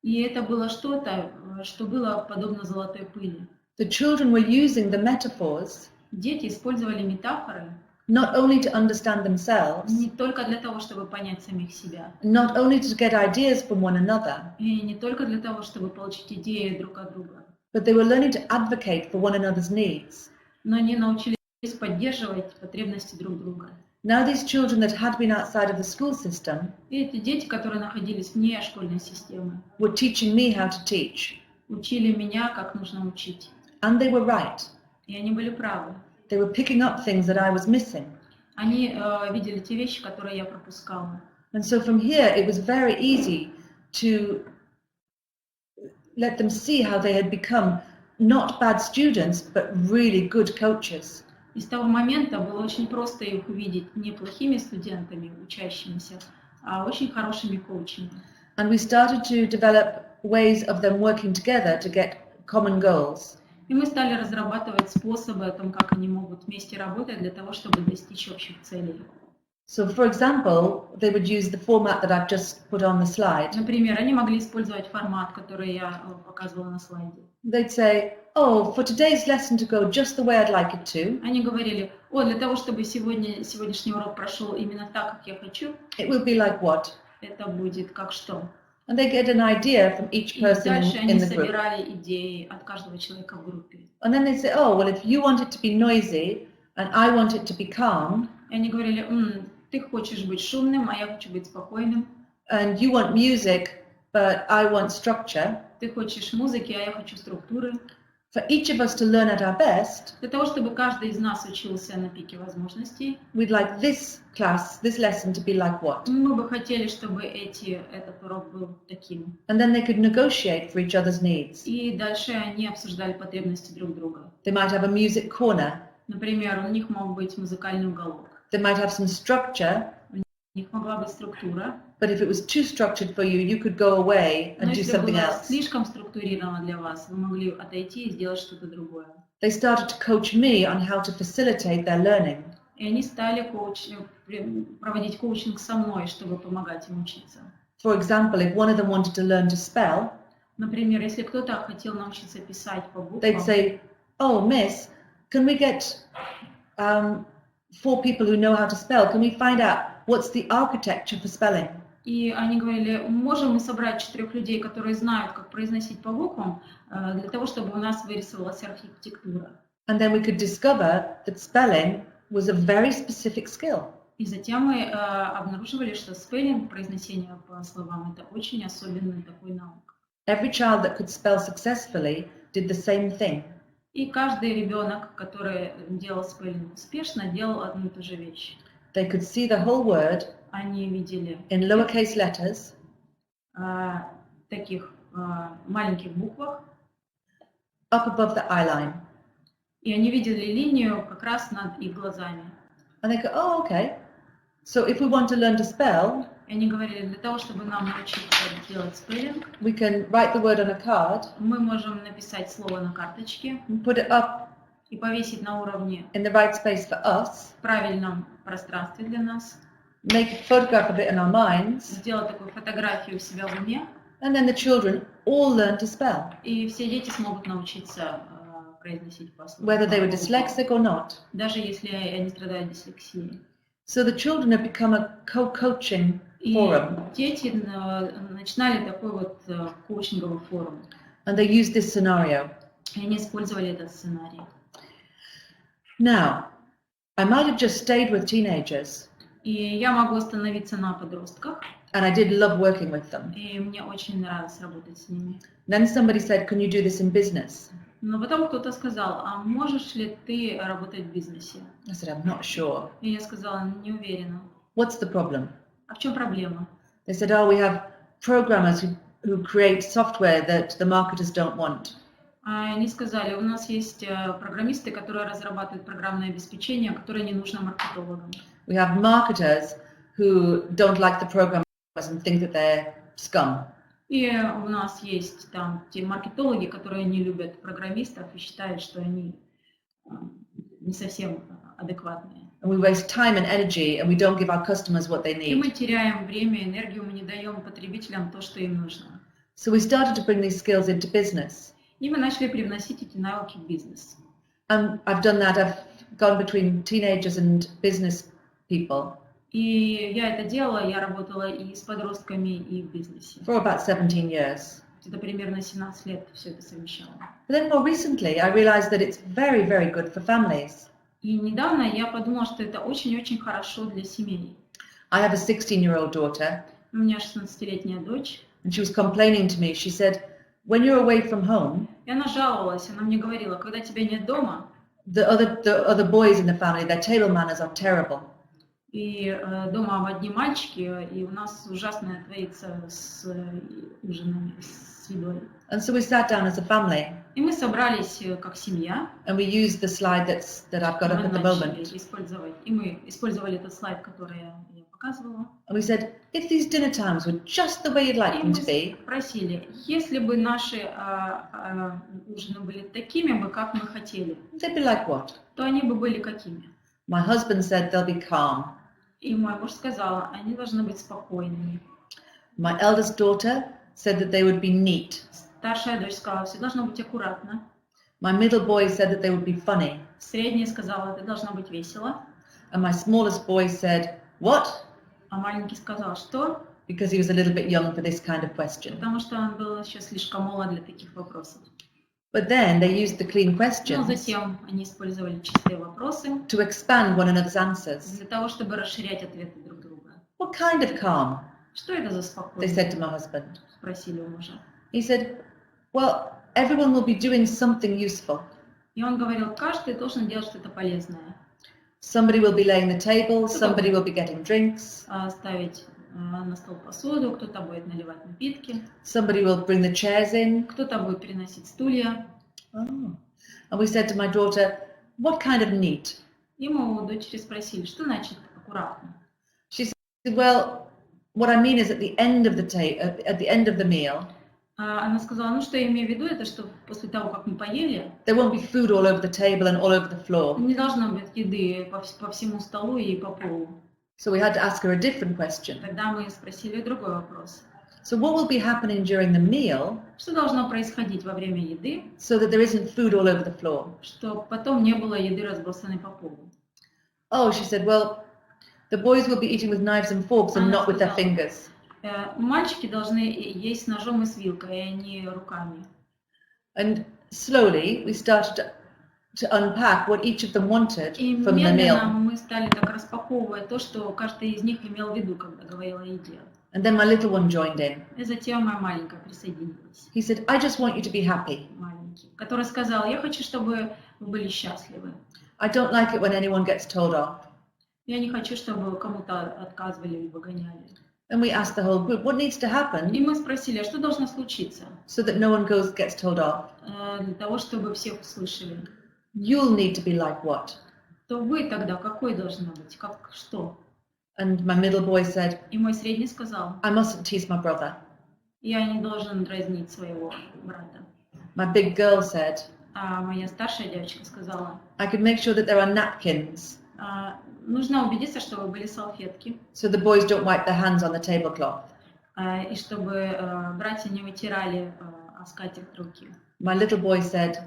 И это было что-то, что было подобно золотой пыли. The children were using the metaphors Дети использовали метафоры not only to understand themselves, не только для того, чтобы понять самих себя, not only to get ideas from one another, и не только для того, чтобы получить идеи друг от друга, but they were learning to advocate for one another's needs. но они научились поддерживать потребности друг друга. Now these children that had been outside of the school system И эти дети, которые находились вне школьной системы, were teaching me how to teach. учили меня, как нужно учить. And they were right. И они были правы. They were picking up things that I was missing. Они видели те вещи, которые я пропускала. And so from here, it was very easy to let them see how they had become not bad students, but really good coaches. И с того момента было очень просто их увидеть не плохими студентами, учащимися, а очень хорошими коучами. And we started to develop ways of them working together to get common goals. И мы стали разрабатывать способы о том, как они могут вместе работать для того, чтобы достичь общих целей. So, for example, they would use the format that I've just put on the slide. Например, они могли использовать формат, который я показывала на слайде. They'd say, oh, for today's lesson to go just the way I'd like it to, Они говорили: о, для того, чтобы сегодняшний урок прошел именно так, как я хочу, it will be like what? это будет как что. And they get an idea from each И person дальше in они the group. собирали идеи от каждого человека в группе. And then they say, oh, well, if you want it to be noisy and I want it to be calm, И они говорили: ты хочешь быть шумным, а я хочу быть спокойным. and you want music, but I want structure, Ты хочешь музыки, а я хочу структуры. for each of us to learn at our best, Для того, чтобы каждый из нас учился на пике возможностей, we'd like this class, this lesson to be like what? мы бы хотели, чтобы этот урок был таким. And then they could negotiate for each other's needs. И дальше они обсуждали потребности друг друга. They might have a music corner, Например, у них мог быть музыкальный уголок, they might have some structure, у них могла быть структура, but if it was too structured for you, you could go away но and do если something было else. слишком структурировано для вас, вы могли отойти и сделать что-то другое. They started to coach me on how to facilitate their learning. И они стали проводить коучинг со мной, чтобы помогать им учиться. For example, if one of them wanted to learn to spell, Например, если кто-то хотел научиться писать по they'd буквам, say, oh, miss, can we get 4 people who know how to spell? Can we find out what's the architecture for spelling? и они говорили: можем мы собрать 4 людей, которые знают, как произносить по буквам, для того, чтобы у нас вырисовалась архитектура. And then we could discover that spelling was a very specific skill. И затем мы обнаруживали, что спеллинг, произнесение по словам, это очень особенный такой навык. Every child that could spell successfully did the same thing. И каждый ребенок, который делал спеллинг успешно, делал одну и ту же вещь. They could see the whole word Они видели in lowercase letters таких маленьких буквах, up above the eye line. и они видели линию как раз над их глазами. And they go, oh, okay. So if we want to learn to spell, И они говорили: для того, чтобы нам научиться делать спеллинг, we can write the word on a card, мы можем написать слово на карточке and put it up и повесить на уровне in the right space for us, в правильном пространстве для нас, make a photograph of it in our minds, сделать такую фотографию у себя в уме, and then the children all learn to spell. и все дети смогут научиться произносить по whether they were dyslexic or not. Даже если они страдают дислексией. So the children have become a coaching И forum, дети начинали такой вот коучинговый форум. and they used this scenario. И они использовали этот сценарий. Now, I might have just stayed with teenagers, И я могу остановиться на подростках. and I did love working with them. И мне очень нравилось работать с ними. Then somebody said, can you do this in business? Но потом кто-то сказал, а можешь ли ты работать в бизнесе? I said, I'm not sure. И я сказала, не уверена. What's the problem? А в чем проблема? They said, oh, we have programmers who create software that the marketers don't want. А они сказали, у нас есть программисты, которые разрабатывают программное обеспечение, которое не нужно маркетологам. We have marketers who don't like the programmers and think that they're scum. И у нас есть там те маркетологи, которые не любят программистов и считают, что они не совсем адекватные. And we waste time and energy and we don't give our customers what they И мы need. теряем время, энергию, мы не даем потребителям то, что им нужно. So we started to bring these skills into business. И мы начали привносить эти навыки в бизнес. And I've done that. I've gone between teenagers and business people И я это делала, я работала и с подростками, и в бизнесе. for about 17 years. Это примерно 17 лет все это совмещала. But then more recently, I realized that it's very, very good for families. И недавно я подумала, что это очень-очень хорошо для семей. I have a 16-year-old daughter, У меня 16-летняя дочь, and she was complaining to me. She said, when you're away from home, и она жаловалась, она мне говорила, когда тебя нет дома, the other boys in the family, their table manners are terrible. и дома одни мальчики, и у нас ужасное творится с ужинами, с едой. And so we sat down as a family, И мы собрались как семья, and we used the slide that I've got up мы at the начали moment. использовать, и мы использовали этот слайд, который я показывала. And we said, if these dinner times were just the way you'd like И them мы to be, спросили, если бы наши ужины были такими бы, как мы хотели, they'd be like what? то они бы были какими? My husband said they'll be calm. И мой муж сказал, они должны быть спокойными. My eldest daughter said that they would be neat. Старшая дочь сказала, все должно быть аккуратно. My middle boy said that they would be funny. Средняя сказала, это должно быть весело. And my smallest boy said, what? А маленький сказал, что? Because he was a little bit young for this kind of question. Потому что он был еще слишком молод для таких вопросов. But then they used the clean Но questions затем они использовали чистые вопросы to expand one another's answers. для того, чтобы расширять ответы друг друга. What kind of calm? Что это за They спокойствие? said to my husband. Спросили у мужа. He said, well, everyone will be doing something useful. И он говорил, каждый должен делать что-то полезное. Somebody will be laying the table, somebody will be getting drinks, Ставить на стол посуду, кто-то будет наливать напитки, somebody will bring the chairs in. кто-то будет приносить стулья. Oh. And we said to my daughter, what kind of neat? И мы у дочери спросили, что значит аккуратно? She said, well, what I mean is at the end of the meal, Она сказала, ну что я имею в виду, это что после того, как мы поели, there won't be food all over the table and all over the floor. не должно быть еды по всему столу и по полу. So we had to ask her a different question. Тогда мы спросили другой вопрос. So what will be happening during the meal Что должно происходить во время еды, so that there isn't food all over the floor? чтобы потом не было еды, разбросанной по полу? Oh, she said, well, the boys will be eating with knives and forks and not with their fingers. Мальчики должны есть с ножом и с вилкой, а не руками. And slowly we started to unpack what each of them wanted И from the медленно meal. мы стали так распаковывать то, что каждый из них имел в виду, когда говорил о еде. And then my little one joined in. И затем моя маленькая присоединилась. He said, I just want you to be happy. Маленький, который сказал, я хочу, чтобы вы были счастливы. I don't like it when anyone gets told off. Я не хочу, чтобы кому-то отказывали или выгоняли. And we asked the whole group, what needs to И happen мы спросили, а что должно случиться so that no one gets told off? для того, чтобы всех услышали? You'll need to be like what? То вы тогда какой должны быть? Как что? And my middle boy said, И мой средний сказал, I mustn't tease my brother. я не должен дразнить своего брата. My big girl said, А моя старшая девочка сказала, I could make sure that there are napkins нужно убедиться, чтобы были салфетки, so the boys don't wipe their hands on the tablecloth. и чтобы братья не вытирали о скатерть руки. My little boy said,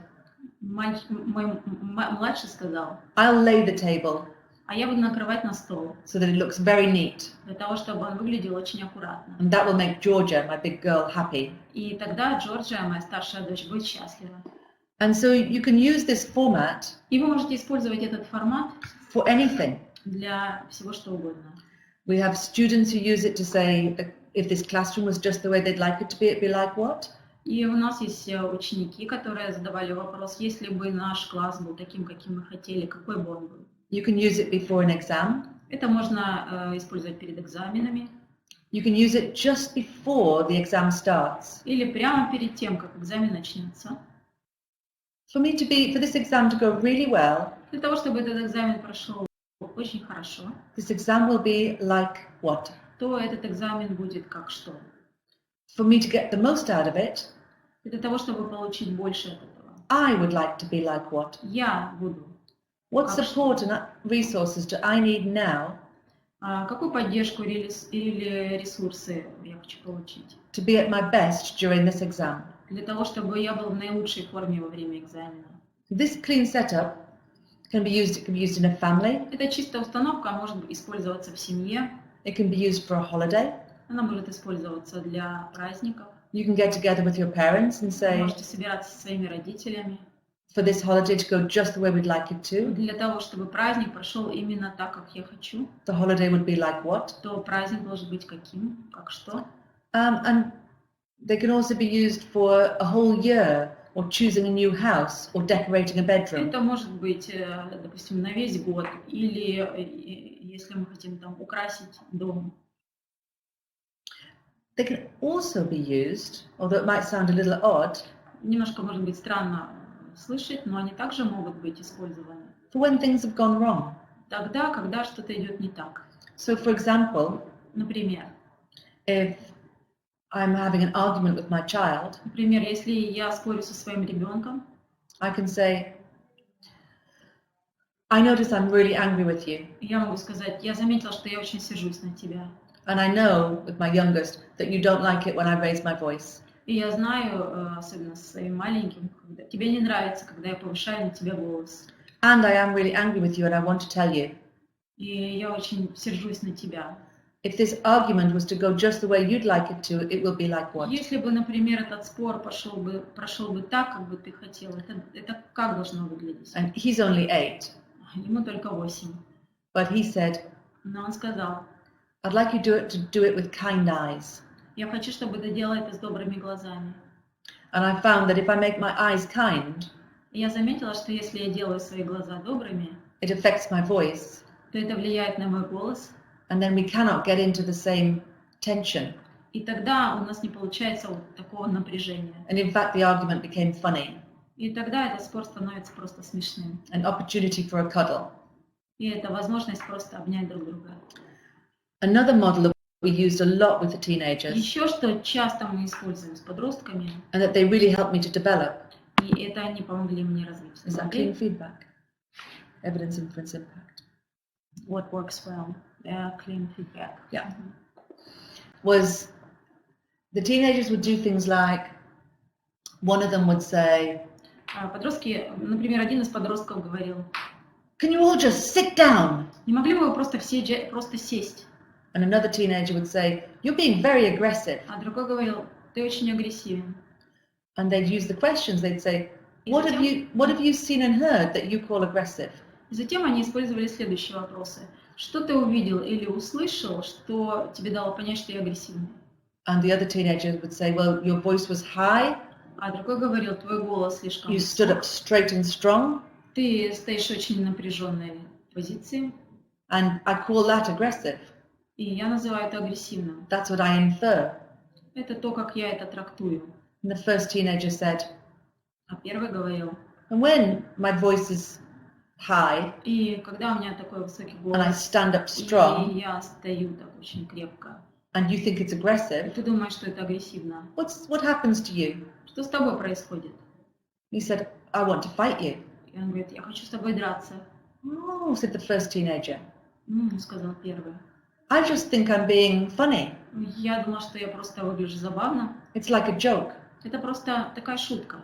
Мой младший сказал, I'll lay the table а я буду накрывать на стол, so that it looks very neat. для того, чтобы он выглядел очень аккуратно. And that will make Georgia, my big girl, happy. И тогда Джорджия, моя старшая дочь, будет счастлива. And so you can use this format И вы можете использовать этот формат for anything. для всего, что угодно. We have students who use it to say, if this classroom was just the way they'd like it to be, it'd be like what? И у нас есть ученики, которые задавали вопрос, если бы наш класс был таким, каким мы хотели, какой бы он был. You can use it before an exam. Это можно использовать перед экзаменами. You can use it just before the exam starts. Или прямо перед тем, как экзамен начнется. For this exam to go really well, Для того, чтобы этот экзамен прошел очень хорошо, this exam will be like what? то этот экзамен будет как что? For me to get the most out of it, Для того, чтобы получить больше от этого. I would like to be like what? Я буду. What support and resources do I need now Какую поддержку или ресурсы я хочу получить? to be at my best during this exam? Для того, чтобы я был в наилучшей форме во время экзамена. This clean setup can be used in a family. Эта чистая установка может использоваться в семье. It can be used for a holiday. Она может использоваться для праздников. You can get together with your parents and Вы say, можете собираться со своими родителями. for this holiday to go just the way we'd like it to, Для того, чтобы праздник прошел именно так, как я хочу, the holiday would be like what? то праздник должен быть каким, как что. And they can also be used for a whole year, or choosing a new house, or decorating a bedroom. Это может быть, допустим, на весь год, или если мы хотим там украсить дом. They can also be used, although it might sound a little odd, Немножко, может быть, странно слышать, но они также могут быть использованы for when things have gone wrong. тогда, когда что-то идет не так. So, for example, Например, if I'm having an argument with my child, если я спорю со своим ребенком, I can say, I notice I'm really angry with you. я могу сказать, я заметила, что я очень сержусь на тебя. And I know, with my youngest, that you don't like it when I raise my voice. И я знаю, особенно со своим маленьким, когда тебе не нравится, когда я повышаю на тебя голос. And I am really angry with you and I want to tell you. И я очень сержусь на тебя. If this argument was to go just the way you'd like it to, it will be like what? Если бы, например, этот спор прошел бы так, как бы ты хотел, это как должно выглядеть? And he's only 8. Ему только 8. But he said, Но он сказал, I'd like you to do it with kind eyes. я хочу, чтобы ты делал это с добрыми глазами. And I found that if I make my eyes kind, И я заметила, что если я делаю свои глаза добрыми, it affects my voice. то это влияет на мой голос. And then we cannot get into the same tension. И тогда у нас не получается вот такого напряжения. And in fact, the argument became funny. И тогда этот спор становится просто смешным. An opportunity for a cuddle. И это возможность просто обнять друг друга. Another model that we used a lot with the teenagers, Еще что часто мы используем с подростками, and that they really helped me to develop, и это они помогли мне развить. is that clean feedback. Evidence, inference, impact. What works well? Clean feedback. Yeah. Was the teenagers would do things like, one of them would say, Подростки, например, один из подростков говорил, can you all just sit down? не могли бы вы просто все просто сесть? And another teenager would say, you're being very aggressive. А другой говорил, ты очень агрессивен. And they'd use the questions, they'd say, what have you seen and heard that you call aggressive? И затем они использовали следующие вопросы. Что ты увидел или услышал, что тебе дало понять, что я агрессивный? And the other teenagers would say, well, your voice was high, А другой говорил, твой голос слишком you stood высок, up straight and strong, ты стоишь в очень напряженной позиции, and I call that aggressive. и я называю это агрессивным. That's what I infer. Это то, как я это трактую. And the first teenager said, А первый говорил, and when my voice is high и когда у меня такой высокий and I голос, stand up strong, и я стою так очень крепко, and you think it's и aggressive, ты думаешь, что это агрессивно, what happens to you? что с тобой происходит? He said, I want to fight you. И он говорит, я хочу с тобой драться. Oh, said the first teenager. Сказал первый. I just think I'm being funny. Я думала, что я просто выгляжу забавно. It's like a joke. Это просто такая шутка.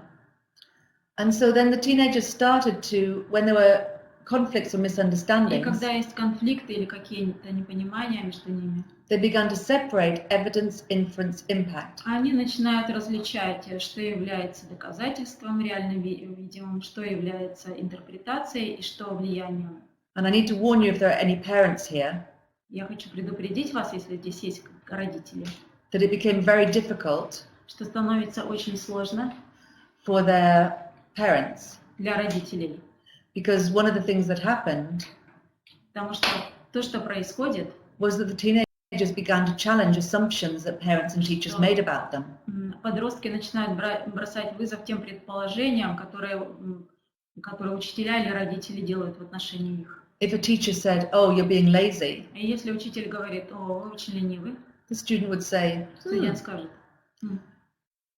And so then the teenagers started to, when there were conflicts or И misunderstandings, когда есть конфликты или какие-то непонимания между ними, they began to separate evidence, inference, impact. они начинают различать, что является доказательством реально видимым, что является интерпретацией и что влиянием. And I need to warn you if there are any parents here, Я хочу предупредить вас, если здесь есть родители, that it became very difficult что становится очень сложно for their parents. для родителей. Because one of the things that happened Потому что то, что происходит, was that the teenagers began to challenge assumptions that parents and teachers made about them. подростки начинают бросать вызов тем предположениям, которые учителя или родители делают в отношении их. If a teacher said, "Oh, you're being lazy," И если учитель говорит: "О, вы очень ленивы", the student would say, студент скажет: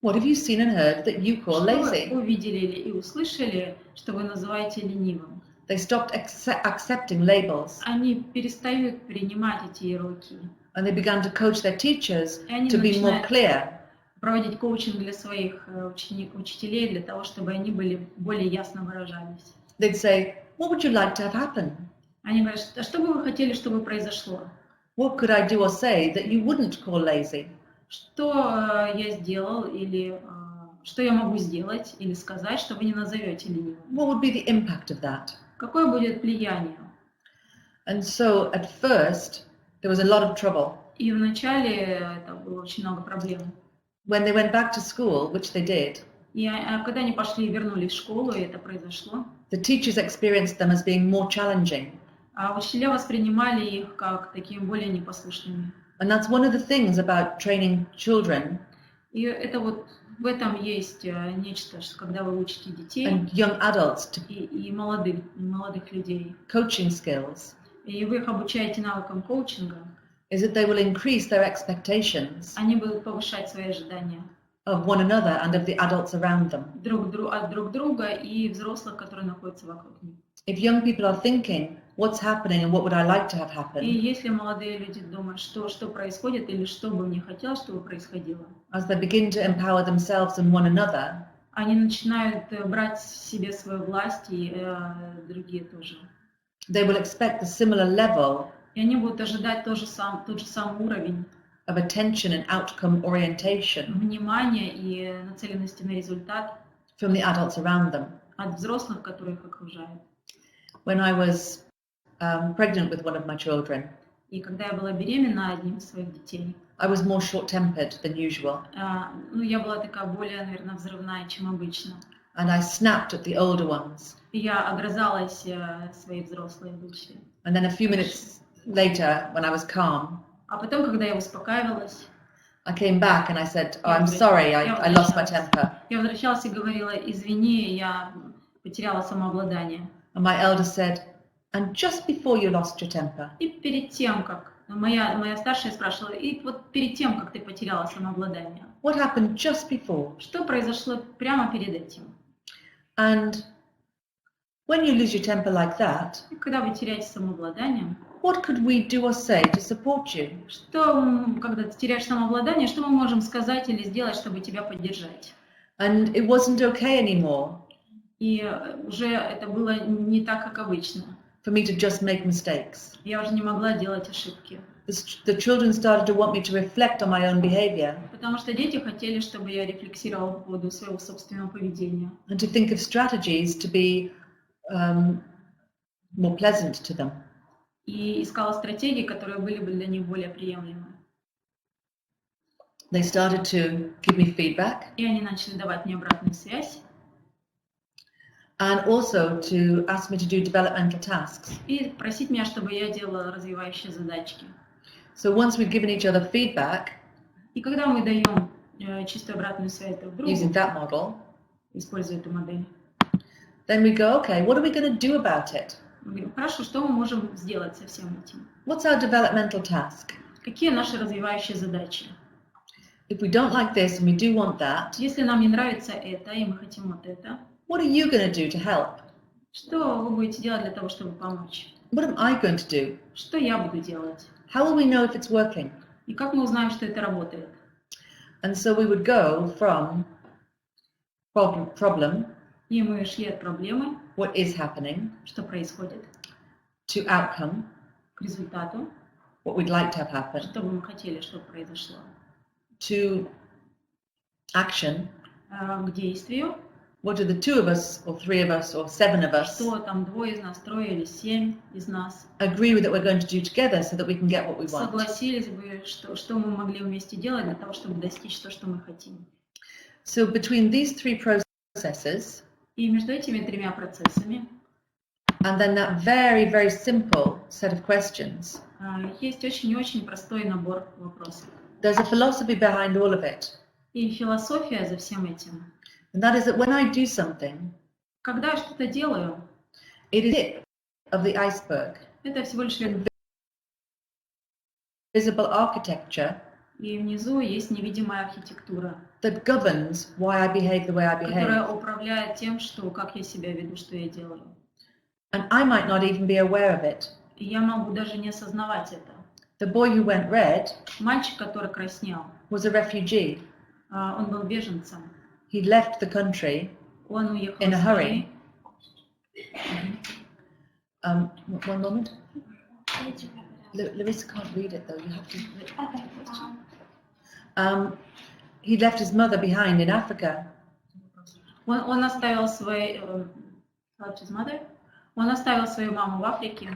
"What have you seen and heard that you call "Что вы lazy?" увидели и услышали, что вы называете ленивым?" They stopped accepting labels, Они перестают принимать эти ярлыки. and they began to coach their teachers И они to be more начинают clear. проводить коучинг для своих учителей, для того, чтобы они были более ясно выражались. They'd say, "What would you like to have happen? Они говорят: "А что бы вы хотели, чтобы произошло? What could I do or say that you wouldn't call lazy?" Что я сделал или что я могу сделать или сказать, что вы не назовете ленивым? What would be the impact of that? Какое будет влияние?" And so at first, there was a lot of trouble. И вначале это было очень много проблем. When they went back to school, which they did, И когда они пошли и вернулись в школу, и это произошло, the teachers experienced them as being more challenging. а учителя воспринимали их как такими более непослушными. And that's one of the things about training children И это вот в этом есть нечто, что когда вы учите детей and young adults to и молодых людей, coaching skills, и вы их обучаете навыкам коучинга, is that they will increase their expectations они будут повышать свои ожидания of one another and of the adults around them. от друг друга и взрослых, которые находятся вокруг них. If young people are thinking, what's happening and what would I like to have И happen, если молодые люди думают, что происходит или что бы мне хотелось, чтобы происходило, as they begin to empower themselves and one another, они начинают брать себе свою власть и другие тоже. they will expect a similar level И они будут ожидать тот же самый уровень of attention and outcome orientation внимания и нацеленности на результат from the adults around them. от взрослых, которые их окружают. When I was pregnant with one of my children, И когда я была беременна одним из своих детей, I was more short-tempered than usual, я была такая более, наверное, взрывная, чем обычно. and I snapped at the older ones. И я огрызалась своей взрослой дочери. And then a few minutes later, when I was calm, А потом, когда я успокаивалась, I came back and I said, "Oh, I'm sorry, I lost my temper." я возвращалась и говорила: "Извини, я потеряла самообладание." And my elder said, "And just before you lost your temper, И перед тем, как моя старшая спрашивала, и вот перед тем, как ты потеряла самообладание, what happened just before?" что произошло прямо перед этим? And when you lose your temper like that, И когда вы теряете самообладание, what could we do or say to support you? когда ты теряешь самообладание, что мы можем сказать или сделать, чтобы тебя поддержать? And it wasn't okay anymore И уже это было не так, как обычно. for me to just make mistakes. Я уже не могла делать ошибки. The children started to want me to reflect on my own behavior Потому что дети хотели, чтобы я рефлексировала по поводу своего собственного поведения. and to think of strategies to be more pleasant to them. И искала стратегии, которые были бы для них более приемлемы. They started to give me feedback И они начали давать мне обратную связь and also to ask me to do developmental tasks. и просить меня, чтобы я делала развивающие задачки. So once we've given each other feedback И когда мы даем чистую обратную связь друг другу, using that model, используя эту модель, then we go, okay, what are we going to do about it? мы говорим: "Хорошо, что мы можем сделать со всем этим? What's our developmental task? Какие наши развивающие задачи? If we don't like this and we do want that, Если нам не нравится это, и мы хотим вот это, what are you going to do to help? что вы будете делать для того, чтобы помочь? What am I going to do? Что я буду делать? How will we know if it's working?" И как мы узнаем, что это работает? And so we would go from problem И мы шли от проблемы, what is happening, что происходит, to outcome, к результату, what we'd like to have happen, что бы мы хотели, чтобы произошло, to action, к действию, what do the 2 of us, or 3 of us, or 7 of us что там 2 из нас, 3 или 7 из нас agree with that we're going to do together so that we can get what we want. согласились бы, что мы могли вместе делать для того, чтобы достичь то, что мы хотим. So between these 3 processes, И между этими 3 процессами and then that very, very simple set of questions, есть очень простой набор вопросов. there's a philosophy behind all of it. И философия за всем этим. And that is that when I do something, Когда я что-то делаю, it is the tip of the iceberg. это всего лишь Visible architecture и внизу есть невидимая архитектура, that governs why I behave the way I которая behave. управляет тем, как я себя веду, что я делаю. And I might not even be aware of it. И я могу даже не осознавать это. The boy who went red Мальчик, который краснел, was a refugee. он был беженцем. He left the country Он уехал in a из hurry. страны. One moment. Larissa can't read it though. You have to. He left his mother behind in Africa. Он оставил Он оставил свою маму в Африке.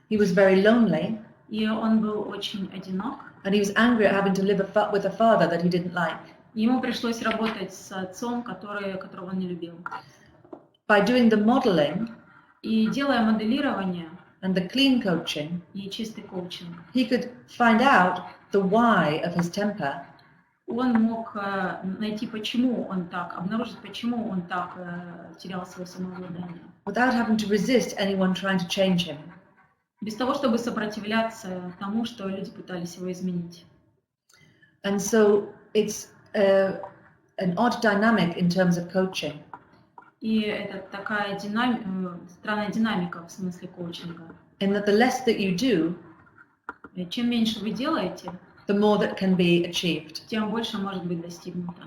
He was very lonely, И он был очень одинок. and he was angry at having to live with a father that he didn't like. Ему пришлось работать с отцом, которого он не любил. By doing the modeling И делая моделирование and the clean coaching, и чистый коучинг, he could find out the why of his temper. он мог найти, почему он так, обнаружить, почему он так терял свое самообладание. Without having to resist anyone trying to change him. Без того, чтобы сопротивляться тому, что люди пытались его изменить. And so it's an odd dynamic in terms of coaching. И это такая странная динамика в смысле коучинга. In that the less that you do, Чем меньше вы делаете, the more that can be achieved. тем больше может быть достигнуто.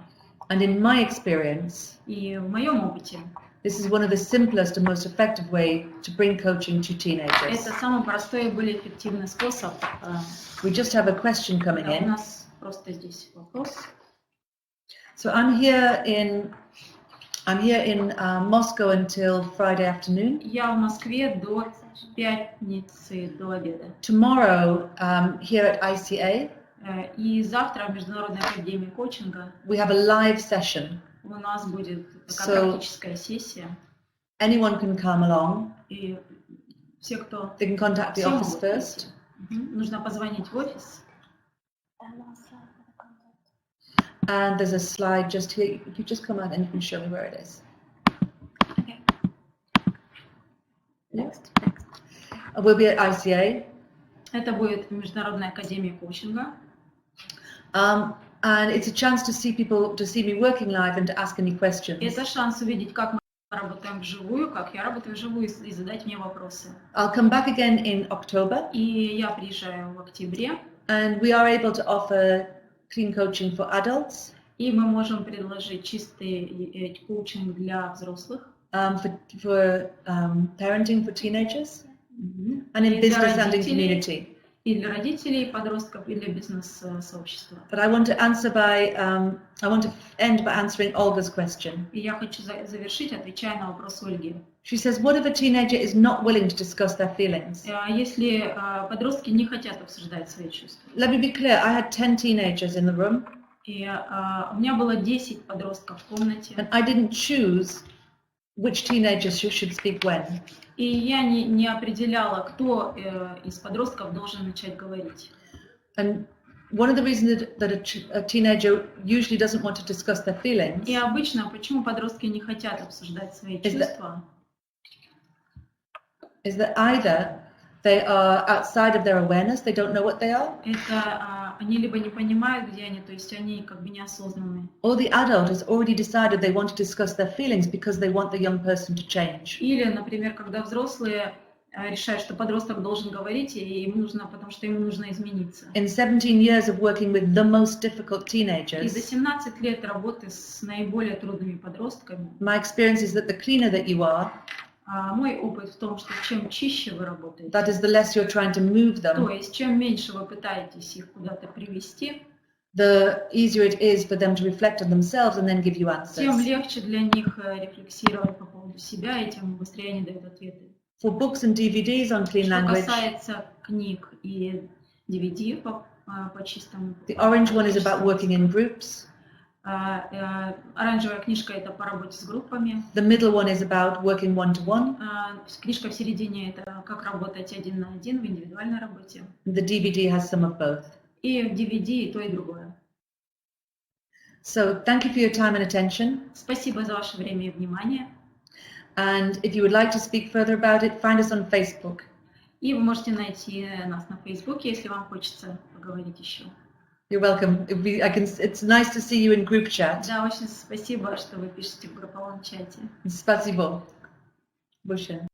And in my experience, И в моем опыте this is one of the simplest and most effective way to bring coaching to teenagers. это самый простой и более эффективный способ. We just have a question coming У in. нас просто здесь вопрос. So I'm here in Moscow until Friday afternoon. Я в Москве до пятницы, до обеда. Tomorrow, here at ICA, И завтра в Международной Академии Коучинга we have a live session. у нас будет такая практическая сессия. Anyone can come along. И все, кто... They can contact the все office могут first. прийти. Нужно позвонить в офис. And there's a slide just here. You just come out and you can show me where it is. Okay. Next. We'll be at ICA. Это будет Международная Академия Коучинга. And it's a chance to see people, to see me working live and to ask any questions. Это шанс увидеть, как мы работаем вживую, как я работаю вживую, и задать мне вопросы. I'll come back again in October. И я приезжаю в октябре. And we are able to offer clean coaching for adults. И мы можем предложить чистый коучинг для взрослых. For parenting for teenagers. And in business and in community. И для родителей, подростков, и для бизнес-сообщества. But I want to end by answering Olga's question. И я хочу завершить, отвечая на вопрос Ольги. She says, what if a teenager is not willing to discuss their feelings? Если подростки не хотят обсуждать свои чувства. Let me be clear, I had 10 teenagers in the room. И у меня было 10 подростков в комнате. And I didn't choose which teenagers should speak when. И я не определяла, кто из подростков должен начать говорить. And one of the reasons that a teenager usually doesn't want to discuss their feelings И обычно, почему подростки не хотят обсуждать свои чувства, is that either they are outside of their awareness, they don't know what they are, это они либо не понимают, где они, то есть они как бы неосознанные. or the adult has already decided they want to discuss their feelings because they want the young person to change. Или, например, когда взрослые решает, что подросток должен говорить, и ему нужно, потому что ему нужно измениться. In 17 years of working with the most difficult И за teenagers, 17 лет работы с наиболее трудными подростками, my experience is that the cleaner that you are, мой опыт в том, что чем чище вы работаете, that is the less you're trying to move то them, есть чем меньше вы пытаетесь их куда-то привести, the easier it is for them to reflect on themselves and then give you тем answers. легче для них рефлексировать по поводу себя, и тем быстрее они дают ответы. For books and DVDs on clean Что language, касается книг и DVD по чистому, the orange one is about working in groups. Оранжевая книжка — это по работе с группами. The middle one is about working one-to-one. Книжка в середине — это как работать один на один в индивидуальной работе. The DVD has some of both. И в DVD и то, и другое. So thank you for your time and attention. Спасибо за ваше время и внимание. And if you would like to speak further about it, find us on Facebook. И вы можете найти нас на Фейсбуке, если вам хочется поговорить еще. You're welcome. It's nice to see you in group chat. Да, очень спасибо, что вы пишете в групповом чате. Спасибо. Большое.